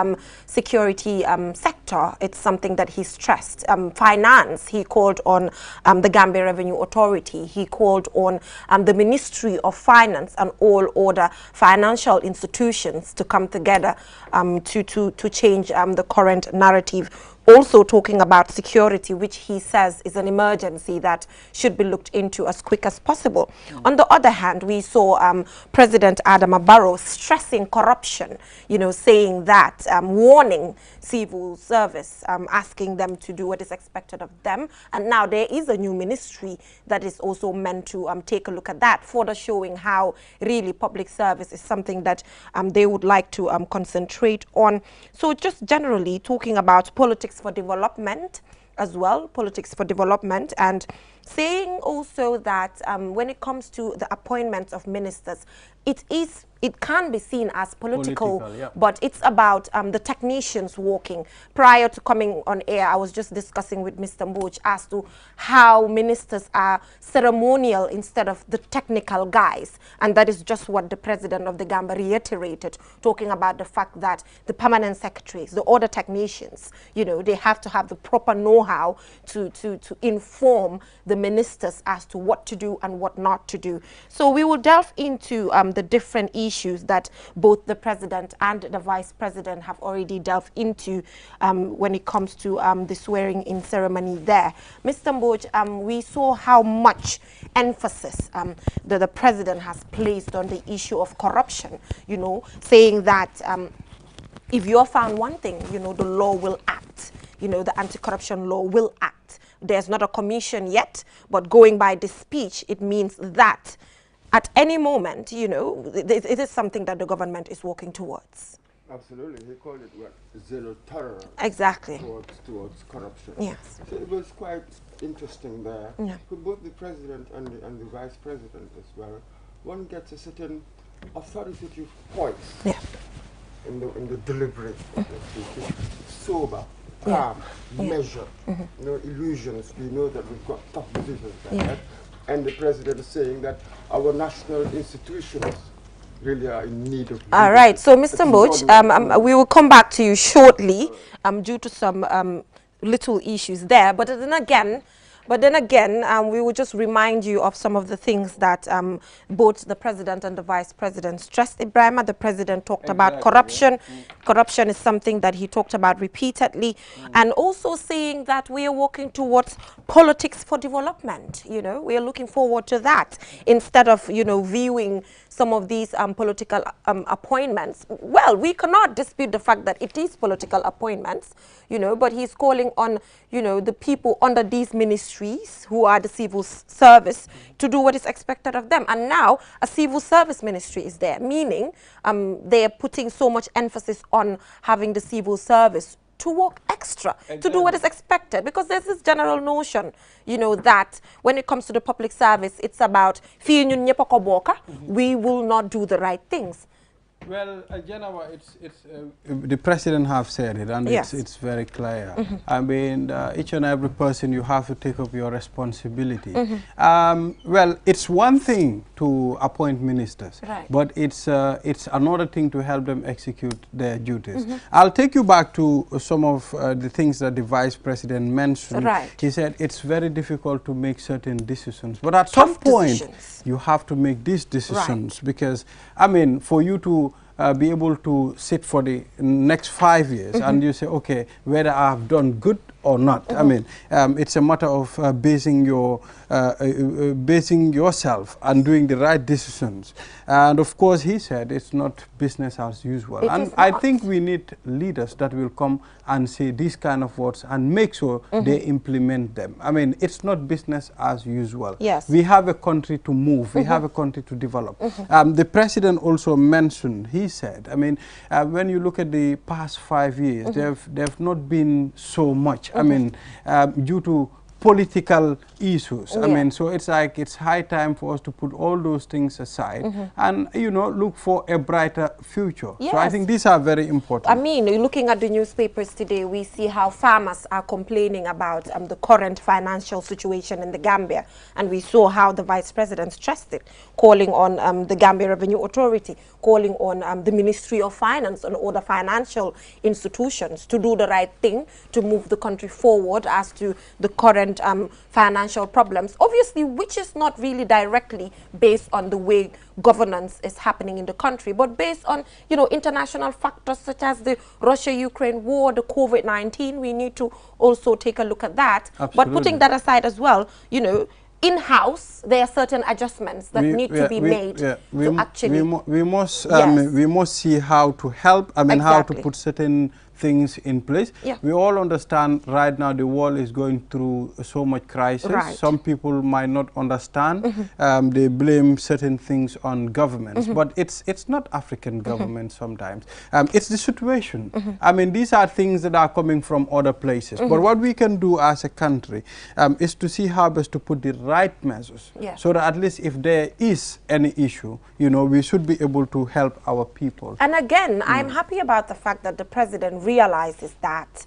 security sector. It's something that he stressed. Finance, he called on the Gambia Revenue Authority. He called on the Ministry of Finance and all other financial institutions to come together to change the current narrative. Also talking about security, which he says is an emergency that should be looked into as quick as possible. On the other hand, we saw President Adama Barrow stressing corruption, you know, saying that, warning civil service, asking them to do what is expected of them. And now there is a new ministry that is also meant to take a look at that, further showing how really public service is something that they would like to concentrate on. So just generally talking about politics for development as well, politics for development, and saying also that when it comes to the appointments of ministers, it can be seen as political, yeah, but it's about the technicians working. Prior to coming on air, I was just discussing with Mr. Mbouch as to how ministers are ceremonial instead of the technical guys, and that is just what the President of the Gambia reiterated, talking about the fact that the permanent secretaries, the other technicians, you know, they have to have the proper know-how to inform the ministers as to what to do and what not to do. So we will delve into the different issues that both the President and the Vice President have already delved into when it comes to the swearing-in ceremony there. Mr. Mbouch, we saw how much emphasis that the President has placed on the issue of corruption, you know, saying that if you're found wanting, you know, the law will act, you know, the anti-corruption law will act. There's not a commission yet, but going by this speech, it means that at any moment, you know, it is something that the government is working towards. Absolutely. He called it what? Zero tolerance. Exactly. Towards corruption. Yes. So it was quite interesting there. Yeah. For both the President and the Vice President as well, one gets a certain authoritative voice, yeah, in the delivery of the speech. Sober, calm, measured, no illusions. We know that we've got tough decisions ahead. And the president is saying that our national institutions really are in need of... All right, so Mr. Moch, we will come back to you shortly due to some little issues there. But then again, we will just remind you of some of the things that both the president and the vice president stressed. Ibrahima, the president talked about corruption. Corruption is something that he talked about repeatedly, and also saying that we are working towards politics for development. You know, we are looking forward to that instead of, you know, viewing some of these political appointments. Well, we cannot dispute the fact that it is political appointments, you know, but he's calling on, you know, the people under these ministries who are the civil service to do what is expected of them. And now a civil service ministry is there, meaning they are putting so much emphasis on having the civil service to work extra, to do what is expected, because there's this general notion, you know, that when it comes to the public service, it's about we will not do the right things. Well, Janawa, the president have said it, and it's very clear. I mean, each and every person, you have to take up your responsibility. Well, it's one thing to appoint ministers, but it's another thing to help them execute their duties. I'll take you back to some of the things that the vice president mentioned. He said it's very difficult to make certain decisions, but at some point, you have to make these decisions because, I mean, for you to be able to sit for the next 5 years and you say, okay, whether I have done good or not. I mean, it's a matter of basing yourself and doing the right decisions. And of course, he said it's not business as usual. And I think we need leaders that will come and say these kind of words and make sure they implement them. I mean, it's not business as usual. Yes. We have a country to move. We have a country to develop. The president also mentioned, he said, I mean, when you look at the past 5 years, they've not been so much. I mean, due to political issues. I mean, so it's like it's high time for us to put all those things aside and, you know, look for a brighter future. So I think these are very important. I mean, looking at the newspapers today, we see how farmers are complaining about the current financial situation in the Gambia. And we saw how the vice president stressed it, calling on the Gambia Revenue Authority, calling on the Ministry of Finance and other financial institutions to do the right thing to move the country forward as to the current financial problems, obviously, which is not really directly based on the way governance is happening in the country, but based on, you know, international factors such as the Russia-Ukraine war, the COVID-19. We need to also take a look at that. But putting that aside as well, you know, in-house, there are certain adjustments that need to be made to actually... We must see how to help, I mean, how to put certain things in place. We all understand right now the world is going through so much crisis. Some people might not understand. They blame certain things on governments, but it's not African governments sometimes. It's the situation. I mean, these are things that are coming from other places. But what we can do as a country is to see how best to put the right measures so that at least if there is any issue, you know, we should be able to help our people. And again, I'm happy about the fact that the president realizes that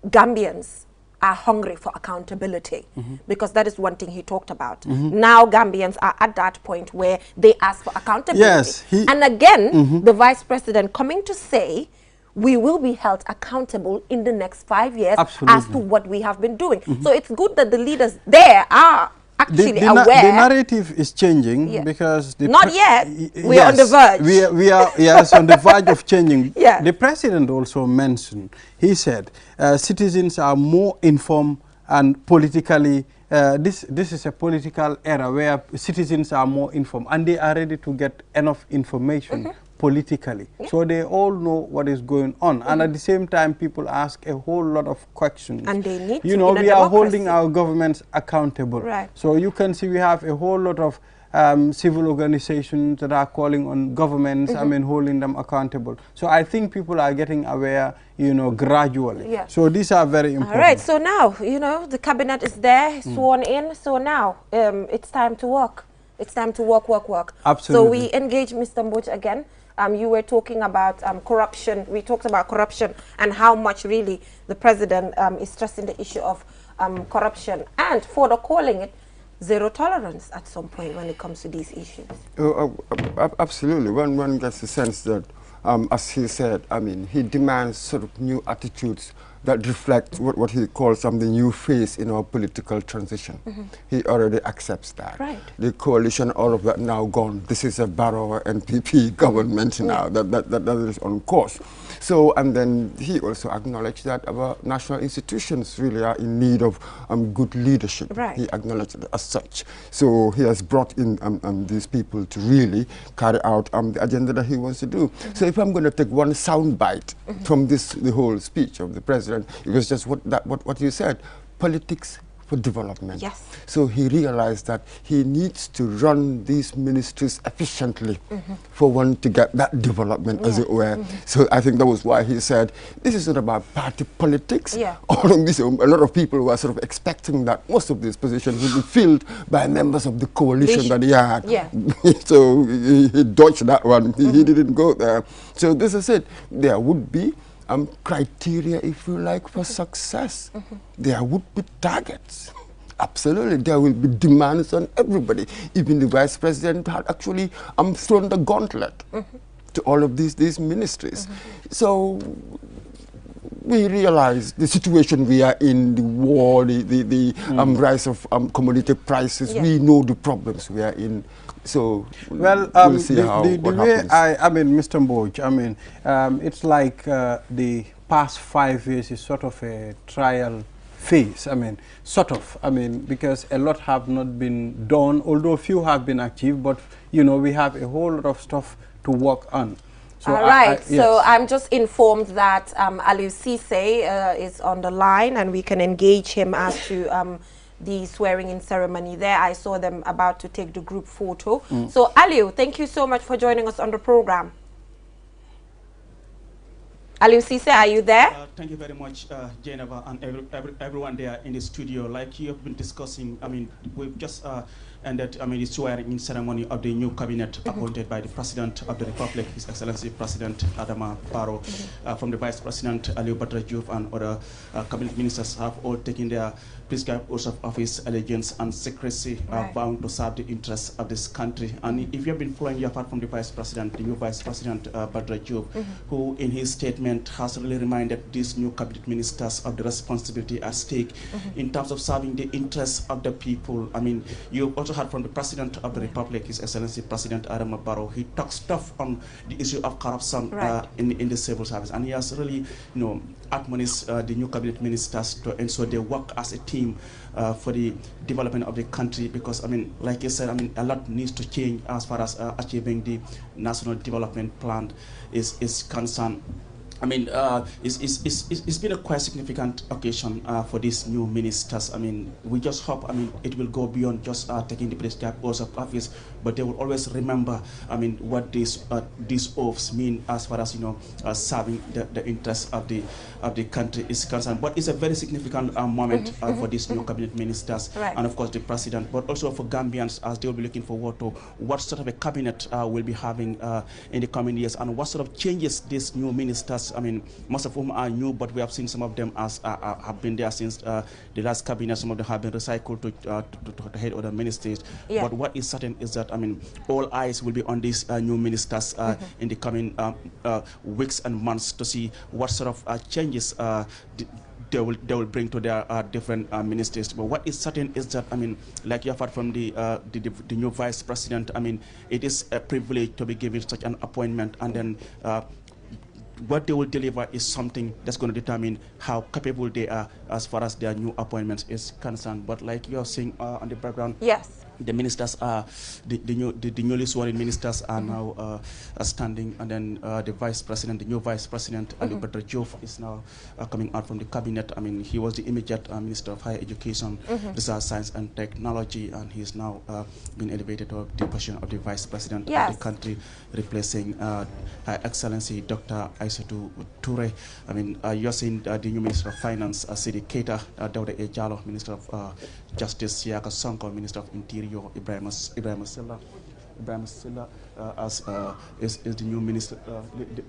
Gambians are hungry for accountability, because that is one thing he talked about. Now Gambians are at that point where they ask for accountability. And again, the vice president coming to say, we will be held accountable in the next 5 years as to what we have been doing. So it's good that the leaders there are actually aware. The narrative is changing because... Not yet. We are on the verge. We are on the verge of changing. The president also mentioned, he said, citizens are more informed and politically... This is a political era where citizens are more informed and they are ready to get enough information politically. So they all know what is going on. And at the same time, people ask a whole lot of questions. And they need to, you know, we are holding our governments accountable. So you can see we have a whole lot of civil organizations that are calling on governments, I mean, holding them accountable. So I think people are getting aware, you know, gradually. So these are very important. All right, so now, you know, the cabinet is there, sworn in. So now it's time to work. It's time to work, work, work. Absolutely. So we engage Mr. Mboch again. You were talking about corruption. We talked about corruption and how much really the president is stressing the issue of corruption and further calling it zero tolerance at some point when it comes to these issues. Absolutely. One gets the sense that, as he said, I mean, he demands sort of new attitudes that reflect what he calls the new phase in our political transition. He already accepts that. Right. The coalition, all of that now gone. This is a Barrow NPP government now that is on course. So, and then he also acknowledged that our national institutions really are in need of good leadership. Right. He acknowledged it as such. So he has brought in these people to really carry out the agenda that he wants to do. So if I'm going to take one sound bite from the whole speech of the president, it was just what you said, politics for development. Yes. So he realized that he needs to run these ministries efficiently for one to get that development, as it were. So I think that was why he said, this is not about party politics. Yeah. All of this, a lot of people were sort of expecting that most of these positions would be filled by members of the coalition that he had. Yeah. So he dodged that one. He didn't go there. So this is it. There would be criteria, if you like, for success. There would be targets. Absolutely, there will be demands on everybody. Even the vice president had actually thrown the gauntlet to all of these ministries. So we realize the situation we are in, the war, the rise of commodity prices. We know the problems we are in. So well, we'll see the what way happens. I mean, Mr. Mboch, I mean, it's like the past 5 years is sort of a trial phase. I mean, sort of. I mean, because a lot have not been done, although few have been achieved. But you know, we have a whole lot of stuff to work on. So all right, yes. so I'm just informed that Aliou Cisse is on the line and we can engage him as to the swearing-in ceremony there. I saw them about to take the group photo. So Aliou, thank you so much for joining us on the program. Aliou Cisse, are you there? Thank you very much, Geneva, and everyone there in the studio. Like you have been discussing, I mean, we've just ended, I mean, the swearing-in ceremony of the new cabinet appointed by the President of the Republic, His Excellency President Adama Barrow, from the Vice President Aliou Badara Diouf and other cabinet ministers have all taken their prescribed oaths of office, allegiance, and secrecy, bound to serve the interests of this country. And if you have been following, apart from the Vice President, the new Vice President Badara Diouf, who in his statement has really reminded these new cabinet ministers of the responsibility at stake in terms of serving the interests of the people. I mean, you also heard from the President of the Republic, His Excellency President Adama Barrow. He talks tough on the issue of corruption in the civil service, and he has really, you know, admonished the new cabinet ministers to ensure they work as a team for the development of the country, because I mean, like you said, I mean, a lot needs to change as far as achieving the national development plan is concerned. I mean, it's been a quite significant occasion for these new ministers. I mean, we just hope, I mean, it will go beyond just taking the prescribed oaths of office, but they will always remember, I mean, what these oaths mean as far as, you know, serving the interests of the country is concerned. But it's a very significant moment for these new cabinet ministers, and of course the president, but also for Gambians, as they will be looking forward to what sort of a cabinet we'll be having in the coming years, and what sort of changes these new ministers, I mean, most of whom are new, but we have seen some of them as have been there since the last cabinet. Some of them have been recycled to head other ministries. But what is certain is that, I mean, all eyes will be on these new ministers in the coming weeks and months to see what sort of changes they will bring to their different ministries. But what is certain is that, I mean, like you have heard from the new vice president, I mean, it is a privilege to be given such an appointment, and then what they will deliver is something that's going to determine how capable they are as far as their new appointments is concerned. But like you are seeing on the background, the ministers are the newly sworn ministers are now standing, and then the vice president, the new vice president Aliou Badara Diouf, is now coming out from the cabinet. I mean, he was the immediate minister of higher education, research, science, and technology, and he is now been elevated to the position of the vice president of the country, replacing Her Excellency Dr. Aissatou Toure. I mean, you're seeing the new minister of finance, Sidi Keita, Dawda Jallow, minister of justice, Siaka Sonko, minister of interior, Mario Ibrahim Silla. Ibrahim Silla is the new minister,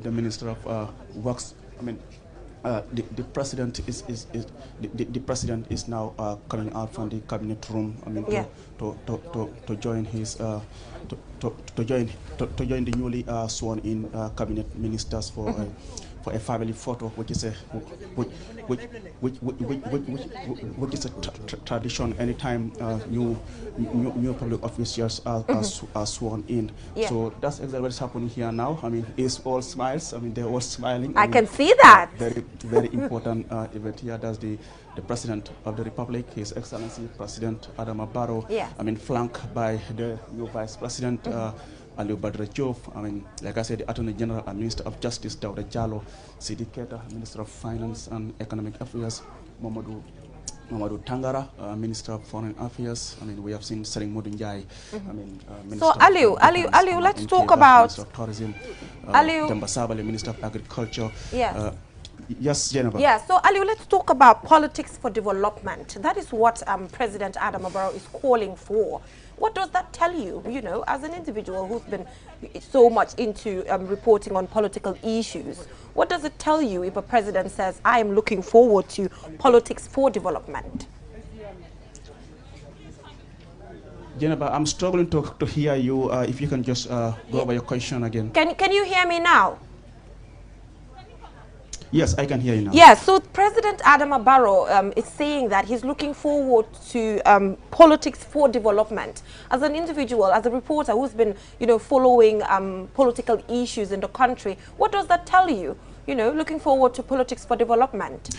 the Minister of Works. I mean, the president the president is now coming out from the cabinet room. I mean, to join his to join the newly sworn in cabinet ministers for a family photo, which is a tradition anytime new public officials are sworn in. So that's exactly what's happening here now. I mean, it's all smiles. I mean, they're all smiling. I can see that. Very important event here. That's the President of the Republic, His Excellency President Adama Barrow. I mean, flanked by the new Vice President Aliou Badara Diop. I mean, like I said, the Attorney General and Minister of Justice Dawda Jallow, Sidi Keita, Minister of Finance and Economic Affairs, Mamadou Tangara, Minister of Foreign Affairs. I mean, we have seen Sering Modunjai. I mean, Minister so Aliou, let's talk about Minister of Tourism. Aliou, Demba Sabally, Minister of Agriculture. Yes, Jennifer. Yeah, so Aliou, let's talk about politics for development. That is what President Adama Barrow is calling for. What does that tell you, you know, as an individual who's been so much into reporting on political issues? What does it tell you if a president says, I am looking forward to politics for development? Jennifer, I'm struggling to hear you. If you can just go over your question again. Can you hear me now? Yes, I can hear you now. Yeah, so President Adama Barrow is saying that he's looking forward to politics for development. As an individual, as a reporter who's been, you know, following political issues in the country, what does that tell you? You know, looking forward to politics for development.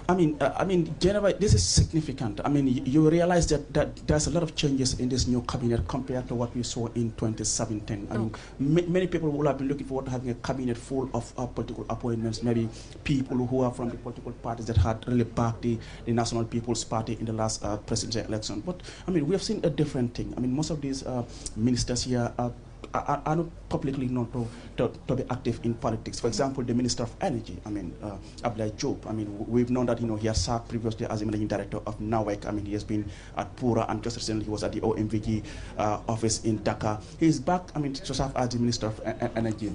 I mean, Jennifer, this is significant. I mean, you realize that there's a lot of changes in this new cabinet compared to what we saw in 2017. I mean, many people will have been looking forward to having a cabinet full of political appointments, maybe people who are from the political parties that had really backed the National People's Party in the last presidential election. But, I mean, we have seen a different thing. I mean, most of these ministers here are not publicly known to be active in politics. For example, the Minister of Energy, I mean, Abdoulaye Diop. I mean, we've known that, you know, he has served previously as the managing director of NAWEC. I mean, he has been at Pura, and just recently he was at the OMVG office in Dhaka. He's back, I mean, to serve as the Minister of Energy.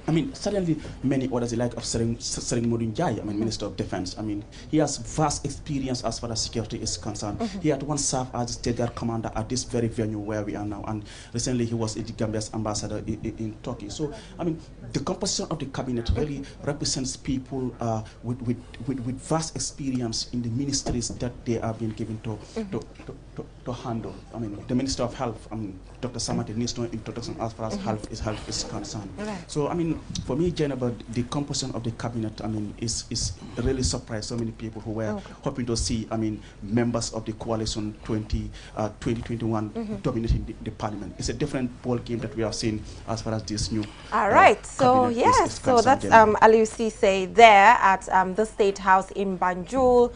I mean, certainly many others, like of Sering Modunjai, I mean, Minister of Defense. I mean, he has vast experience as far as security is concerned. He had once served as the State Guard Commander at this very venue where we are now, and recently he was the Gambia's ambassador in Turkey. So, I mean, the composition of the cabinet really represents people with vast experience in the ministries that they are being given to handle. I mean, the Minister of Health, I mean, Dr. Samate needs no introduction as far as health is concerned. So, I mean, for me, Jennifer, the composition of the cabinet, I mean, is really surprised so many people who were hoping to see, I mean, members of the coalition 2021 dominating the parliament. It's a different ball game that we have seen as far as this new so yes, so that's Aliou Cisse there at the State House in Banjul,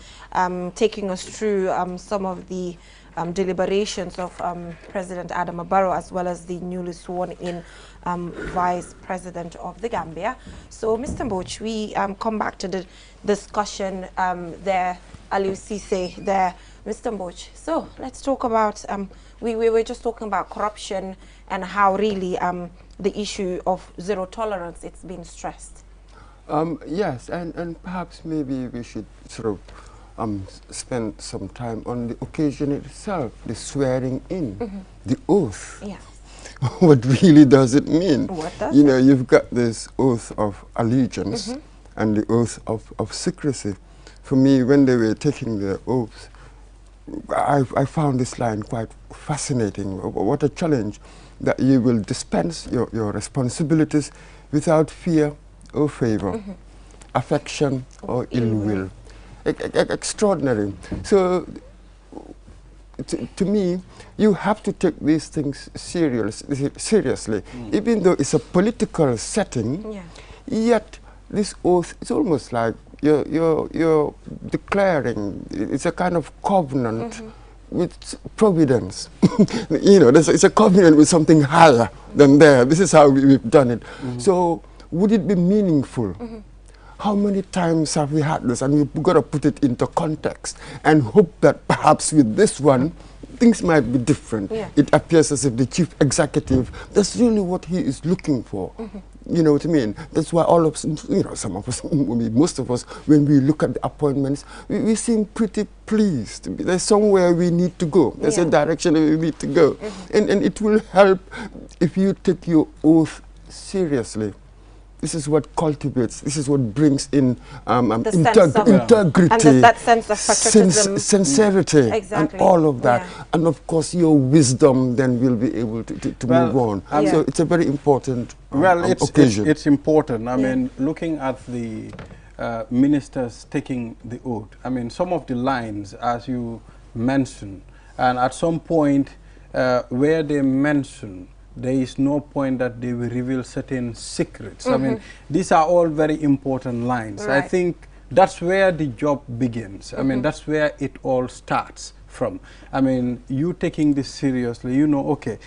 taking us through some of the deliberations of President Adama Barrow, as well as the newly sworn in Vice President of the Gambia. So, Mr. Mboch, we come back to the discussion there, Aliou Cisse there, Mr. Mboch. So, let's talk about, we were just talking about corruption and how really the issue of zero tolerance, it's been stressed. Yes, and perhaps maybe we should sort of spend some time on the occasion itself, the swearing in, the oath. Yes. What really does it mean? What does you know, you've got this oath of allegiance and the oath of secrecy. For me, when they were taking the oath, I found this line quite fascinating. What a challenge, that you will dispense your responsibilities without fear or favor, affection or ill will. Extraordinary. So, to me, you have to take these things seriously. Even though it's a political setting, yet this oath, it's almost like you're declaring, it's a kind of covenant with providence. You know, it's a covenant with something higher than there. This is how we've done it. So, would it be meaningful how many times have we had this? And we've got to put it into context and hope that perhaps with this one, things might be different. Yeah. It appears as if the chief executive, that's really what he is looking for. You know what I mean? That's why all of us, you know, some of us, most of us, when we look at the appointments, we seem pretty pleased. There's somewhere we need to go. There's a direction we need to go. And it will help if you take your oath seriously. This is what cultivates, this is what brings in integrity, and that sense of patriotism, sincerity, exactly. and all of that. And of course, your wisdom then will be able to move on. So it's a very important occasion. It's important. I mean, looking at the ministers taking the oath, I mean, some of the lines, as you mentioned, and at some point where they mention, there is no point that they will reveal certain secrets. I mean, these are all very important lines. Right. I think that's where the job begins. I mean, that's where it all starts from. I mean, you taking this seriously, you know, okay,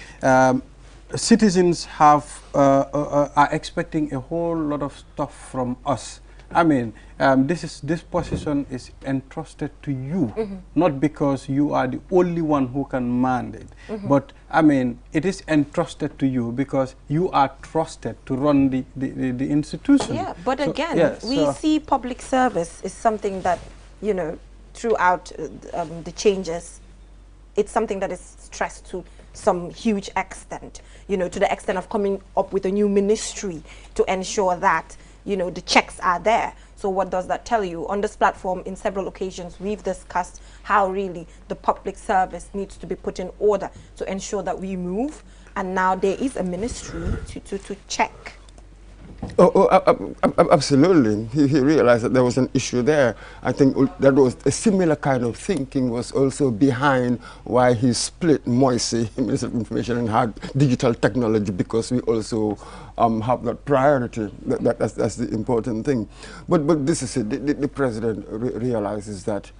citizens have are expecting a whole lot of stuff from us. I mean, this position is entrusted to you, not because you are the only one who can mandate, but I mean, it is entrusted to you because you are trusted to run the institution. Yeah, but so, again, we see public service is something that, you know, throughout the changes, it's something that is stressed to some huge extent, you know, to the extent of coming up with a new ministry to ensure that, you know, the checks are there. So what does that tell you? On this platform, in several occasions, we've discussed how really the public service needs to be put in order to ensure that we move. And now there is a ministry to check. Absolutely. He realized that there was an issue there. I think that was a similar kind of thinking was also behind why he split Moise, Minister of Information, and had digital technology, because we also have that priority. That's the important thing. But this is it. The president realizes that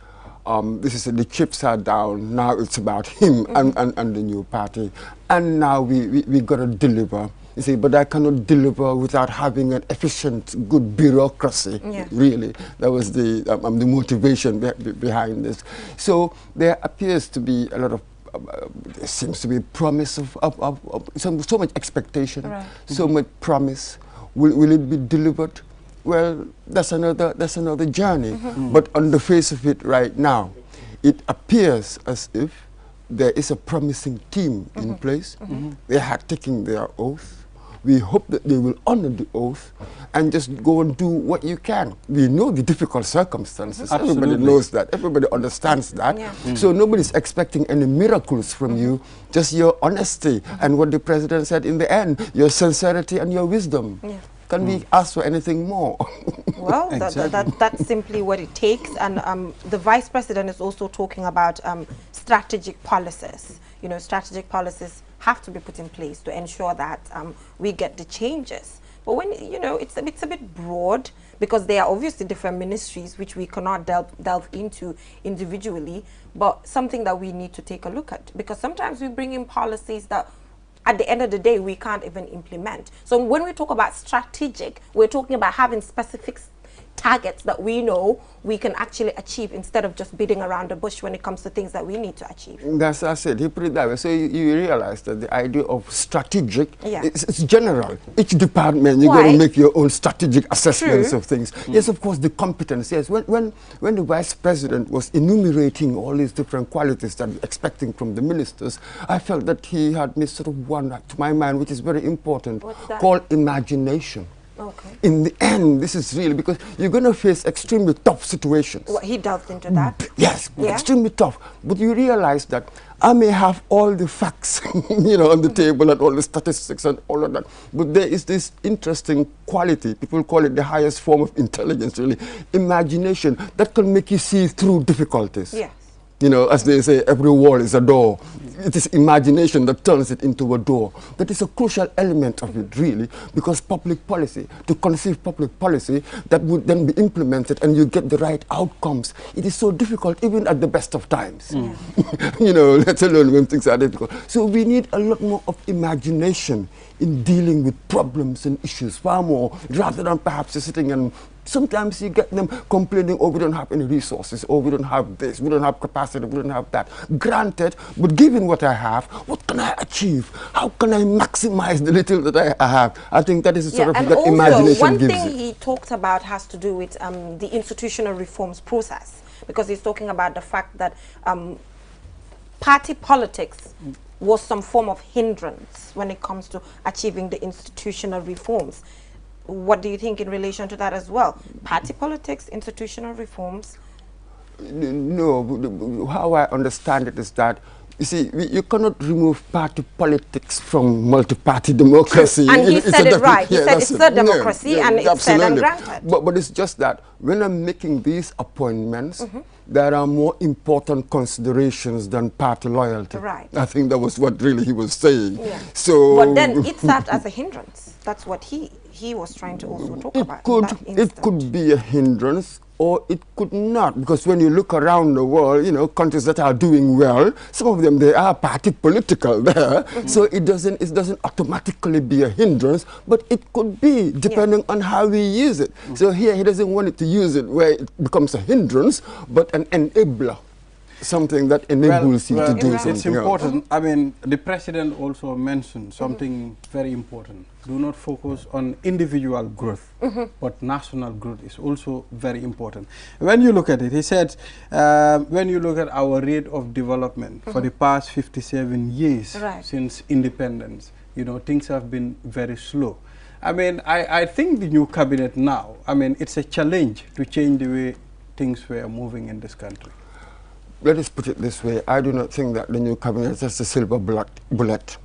this is it, the chips are down. Now it's about him and the new party. And now we got to deliver. You see, but I cannot deliver without having an efficient, good bureaucracy. Really, that was the motivation behind this. So there appears to be a lot of, there seems to be promise of so much expectation, so much promise. Will it be delivered? Well, that's another journey. But on the face of it right now, it appears as if there is a promising team in place. They are taking their oath. We hope that they will honor the oath and just go and do what you can. We know the difficult circumstances. Everybody knows that. Everybody understands that. So nobody's expecting any miracles from you, just your honesty and what the president said in the end, your sincerity and your wisdom. Can we ask for anything more? Well, that's simply what it takes. And the vice president is also talking about strategic policies. You know, strategic policies have to be put in place to ensure that we get the changes. But when, you know, it's a bit broad, because there are obviously different ministries which we cannot delve into individually, but something that we need to take a look at, because sometimes we bring in policies that at the end of the day we can't even implement. So when we talk about strategic, we're talking about having specific targets that we know we can actually achieve, instead of just beating around the bush when it comes to things that we need to achieve. That's what I said. He put it that way. So you realize that the idea of strategic, it's general. Each department, you're going to make your own strategic assessments of things. Yes, of course, the competence. Yes, when the vice president was enumerating all these different qualities that we're expecting from the ministers, I felt that he had missed sort of one to my mind, which is very important, called imagination. In the end, this is really because you're going to face extremely tough situations. He delved into that. Yes, extremely tough. But you realize that I may have all the facts, you know, on the table and all the statistics and all of that. But there is this interesting quality. People call it the highest form of intelligence, really. Imagination that can make you see through difficulties. You know, as they say, every wall is a door. It is imagination that turns it into a door. That is a crucial element of it, really, because public policy, to conceive public policy that would then be implemented and you get the right outcomes, it is so difficult even at the best of times. You know, let alone when things are difficult. So we need a lot more of imagination in dealing with problems and issues, far more, rather than perhaps sitting and Sometimes you get them complaining, oh, we don't have any resources, or we don't have this, we don't have capacity, we don't have that. Granted, but given what I have, what can I achieve? How can I maximize the little that I have? I think that is sort of that also, imagination one gives thing it. he talked about has to do with the institutional reforms process, because he's talking about the fact that party politics was some form of hindrance when it comes to achieving the institutional reforms. What do you think in relation to that as well? Party politics, institutional reforms? No, how I understand it is that, you see, you cannot remove party politics from multi-party democracy. And he said it right. He said it's a democracy and it's fair and granted. But it's just that when I'm making these appointments, there are more important considerations than party loyalty. Right. I think that was what really he was saying. Yeah. So, but then it served as a hindrance. That's what he was trying to also talk about. It could be a hindrance, or it could not, because when you look around the world, you know, countries that are doing well, some of them, they are party political there, so it doesn't automatically be a hindrance, but it could be, depending on how we use it. So here, he doesn't want it to use it where it becomes a hindrance, but an enabler. Something that enables you to do something. It's important. I mean, the president also mentioned something very important. Do not focus on individual growth, but national growth is also very important. When you look at it, he said, when you look at our rate of development for the past 57 years since independence, you know, things have been very slow. I mean, I think the new cabinet now, I mean, it's a challenge to change the way things were moving in this country. Let us put it this way. I do not think that the new cabinet is just a silver bullet.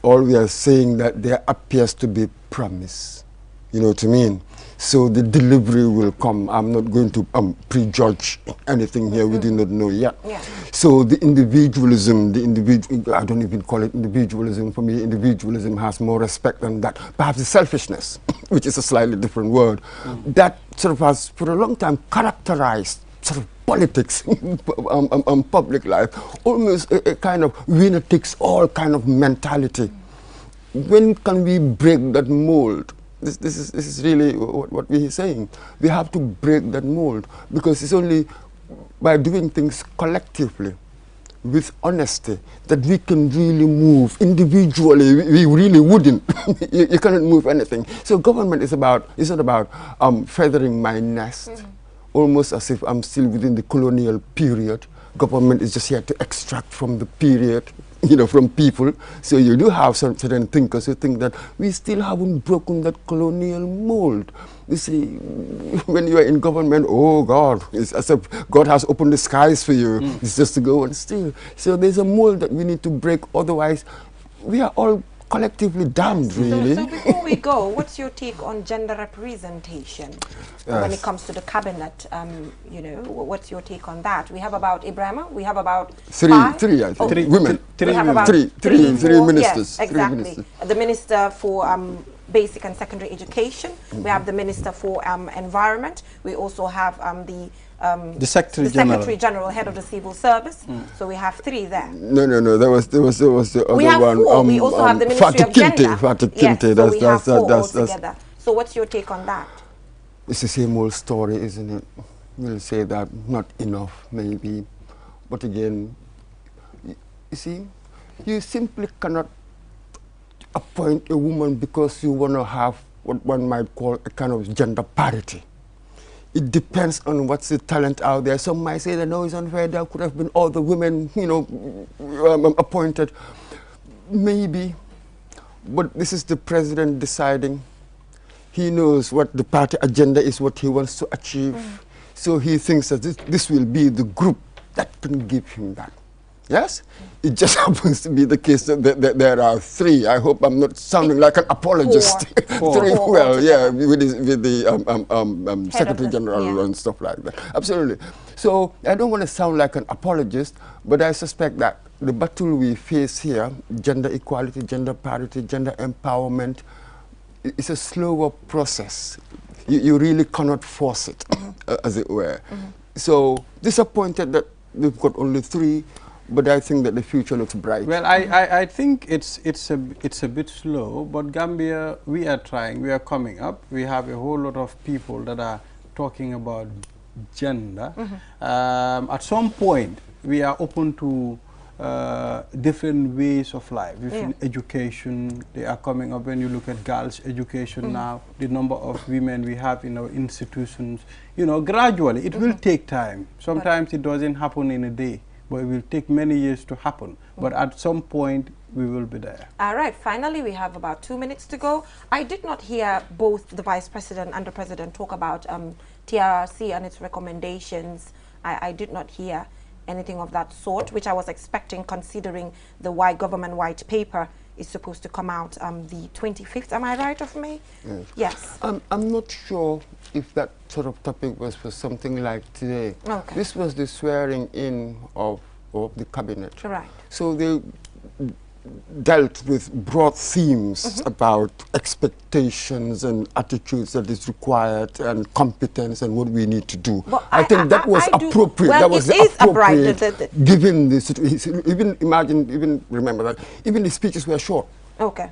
All we are saying that there appears to be promise. You know what I mean? So the delivery will come. I'm not going to prejudge anything here. We do not know yet. So the individualism, I don't even call it individualism. For me, individualism has more respect than that. Perhaps the selfishness, which is a slightly different word, that sort of has for a long time characterized sort of politics, public life, almost a kind of winner takes all kind of mentality. When can we break that mold? This is really what we are saying. We have to break that mold, because it's only by doing things collectively, with honesty, that we can really move. Individually, we really wouldn't. you cannot move anything. So government is not about feathering my nest. Almost as if I'm still within the colonial period. Government is just here to extract from the period, you know, from people. So you do have certain thinkers who think that we still haven't broken that colonial mold. You see, when you are in government, oh God, it's as if God has opened the skies for you. It's just to go and steal. So there's a mold that we need to break, otherwise we are all collectively damned, really. So before we go, what's your take on gender representation when it comes to the cabinet? You know, what's your take on that? We have about Ibrahima, we have about three, I think. Three women. We have about three ministers. Yes, exactly. The Minister for Basic and Secondary Education. We have the Minister for Environment. We also have the Secretary General, Head of the Civil Service. So we have three there. No. There was the other we have one. Four. We also have the Ministry of Gender. Yes, so we have four altogether. So what's your take on that? It's the same old story, isn't it? We'll say that not enough, maybe. But again, you see, you simply cannot appoint a woman because you want to have what one might call a kind of gender parity. It depends on what's the talent out there. Some might say that no, it's unfair. There could have been all the women, you know, appointed. Maybe, but this is the president deciding. He knows what the party agenda is, what he wants to achieve. So he thinks that this will be the group that can give him that. Yes? It just happens to be the case that there are three. I hope I'm not sounding like an apologist. Four. Well, yeah, with the Secretary General and stuff like that. Absolutely. So I don't want to sound like an apologist, but I suspect that the battle we face here, gender equality, gender parity, gender empowerment, it's a slower process. You really cannot force it, as it were. So disappointed that we've got only three, but I think that the future looks bright. Well, I think it's a bit slow, but Gambia, we are trying, we are coming up. We have a whole lot of people that are talking about gender. At some point, we are open to different ways of life. Within education, they are coming up. When you look at girls' education now, the number of women we have in our institutions, you know, gradually, it will take time. Sometimes it doesn't happen in a day, but it will take many years to happen. But at some point, we will be there. All right, finally, we have about 2 minutes to go. I did not hear both the Vice President and the President talk about TRRC and its recommendations. I did not hear anything of that sort, which I was expecting, considering the government white paper is supposed to come out the 25th. Am I right, of May? Yes. I'm not sure if that sort of topic was for something like today. Okay. This was the swearing in of the cabinet. Right. So they dealt with broad themes about expectations and attitudes that is required and competence and what we need to do. But I think that was appropriate. Well, that was appropriate given the situation. Even remember that even the speeches were short. Okay.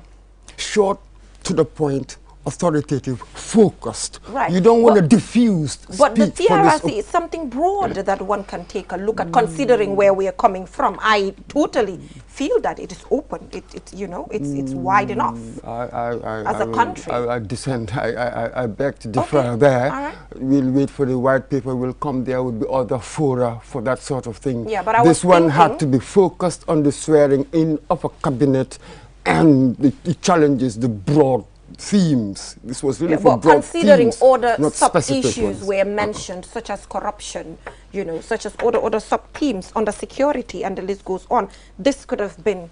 Short, to the point, authoritative, focused. Right. You don't want to diffuse speech. But the TRRC is something broad that one can take a look at, considering where we are coming from. I totally feel that it is open. You know, it's wide enough as a country. I dissent. I beg to differ there. All right. We'll wait for the white paper. Will come. There will be other fora for that sort of thing. Yeah, but this one had to be focused on the swearing in of a cabinet and the challenges, the broad themes. This was really for broad considering themes, other not sub-issues were mentioned, such as corruption, you know, such as other sub-themes under security, and the list goes on. This could have been,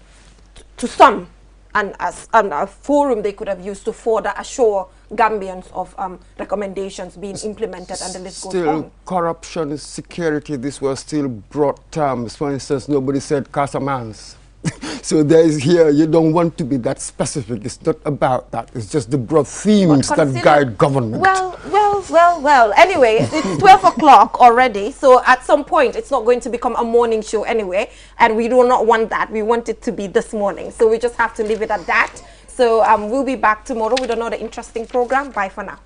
to some, and as a forum they could have used to further assure Gambians of recommendations being implemented, and the list goes on. Still, corruption, security, this was still broad terms. For instance, nobody said Casamance. So there is here, you don't want to be that specific. It's not about that. It's just the broad themes that guide government. Well. Anyway, it's 12 o'clock already. So at some point, it's not going to become a morning show anyway. And we do not want that. We want it to be this morning. So we just have to leave it at that. So we'll be back tomorrow with another interesting program. Bye for now.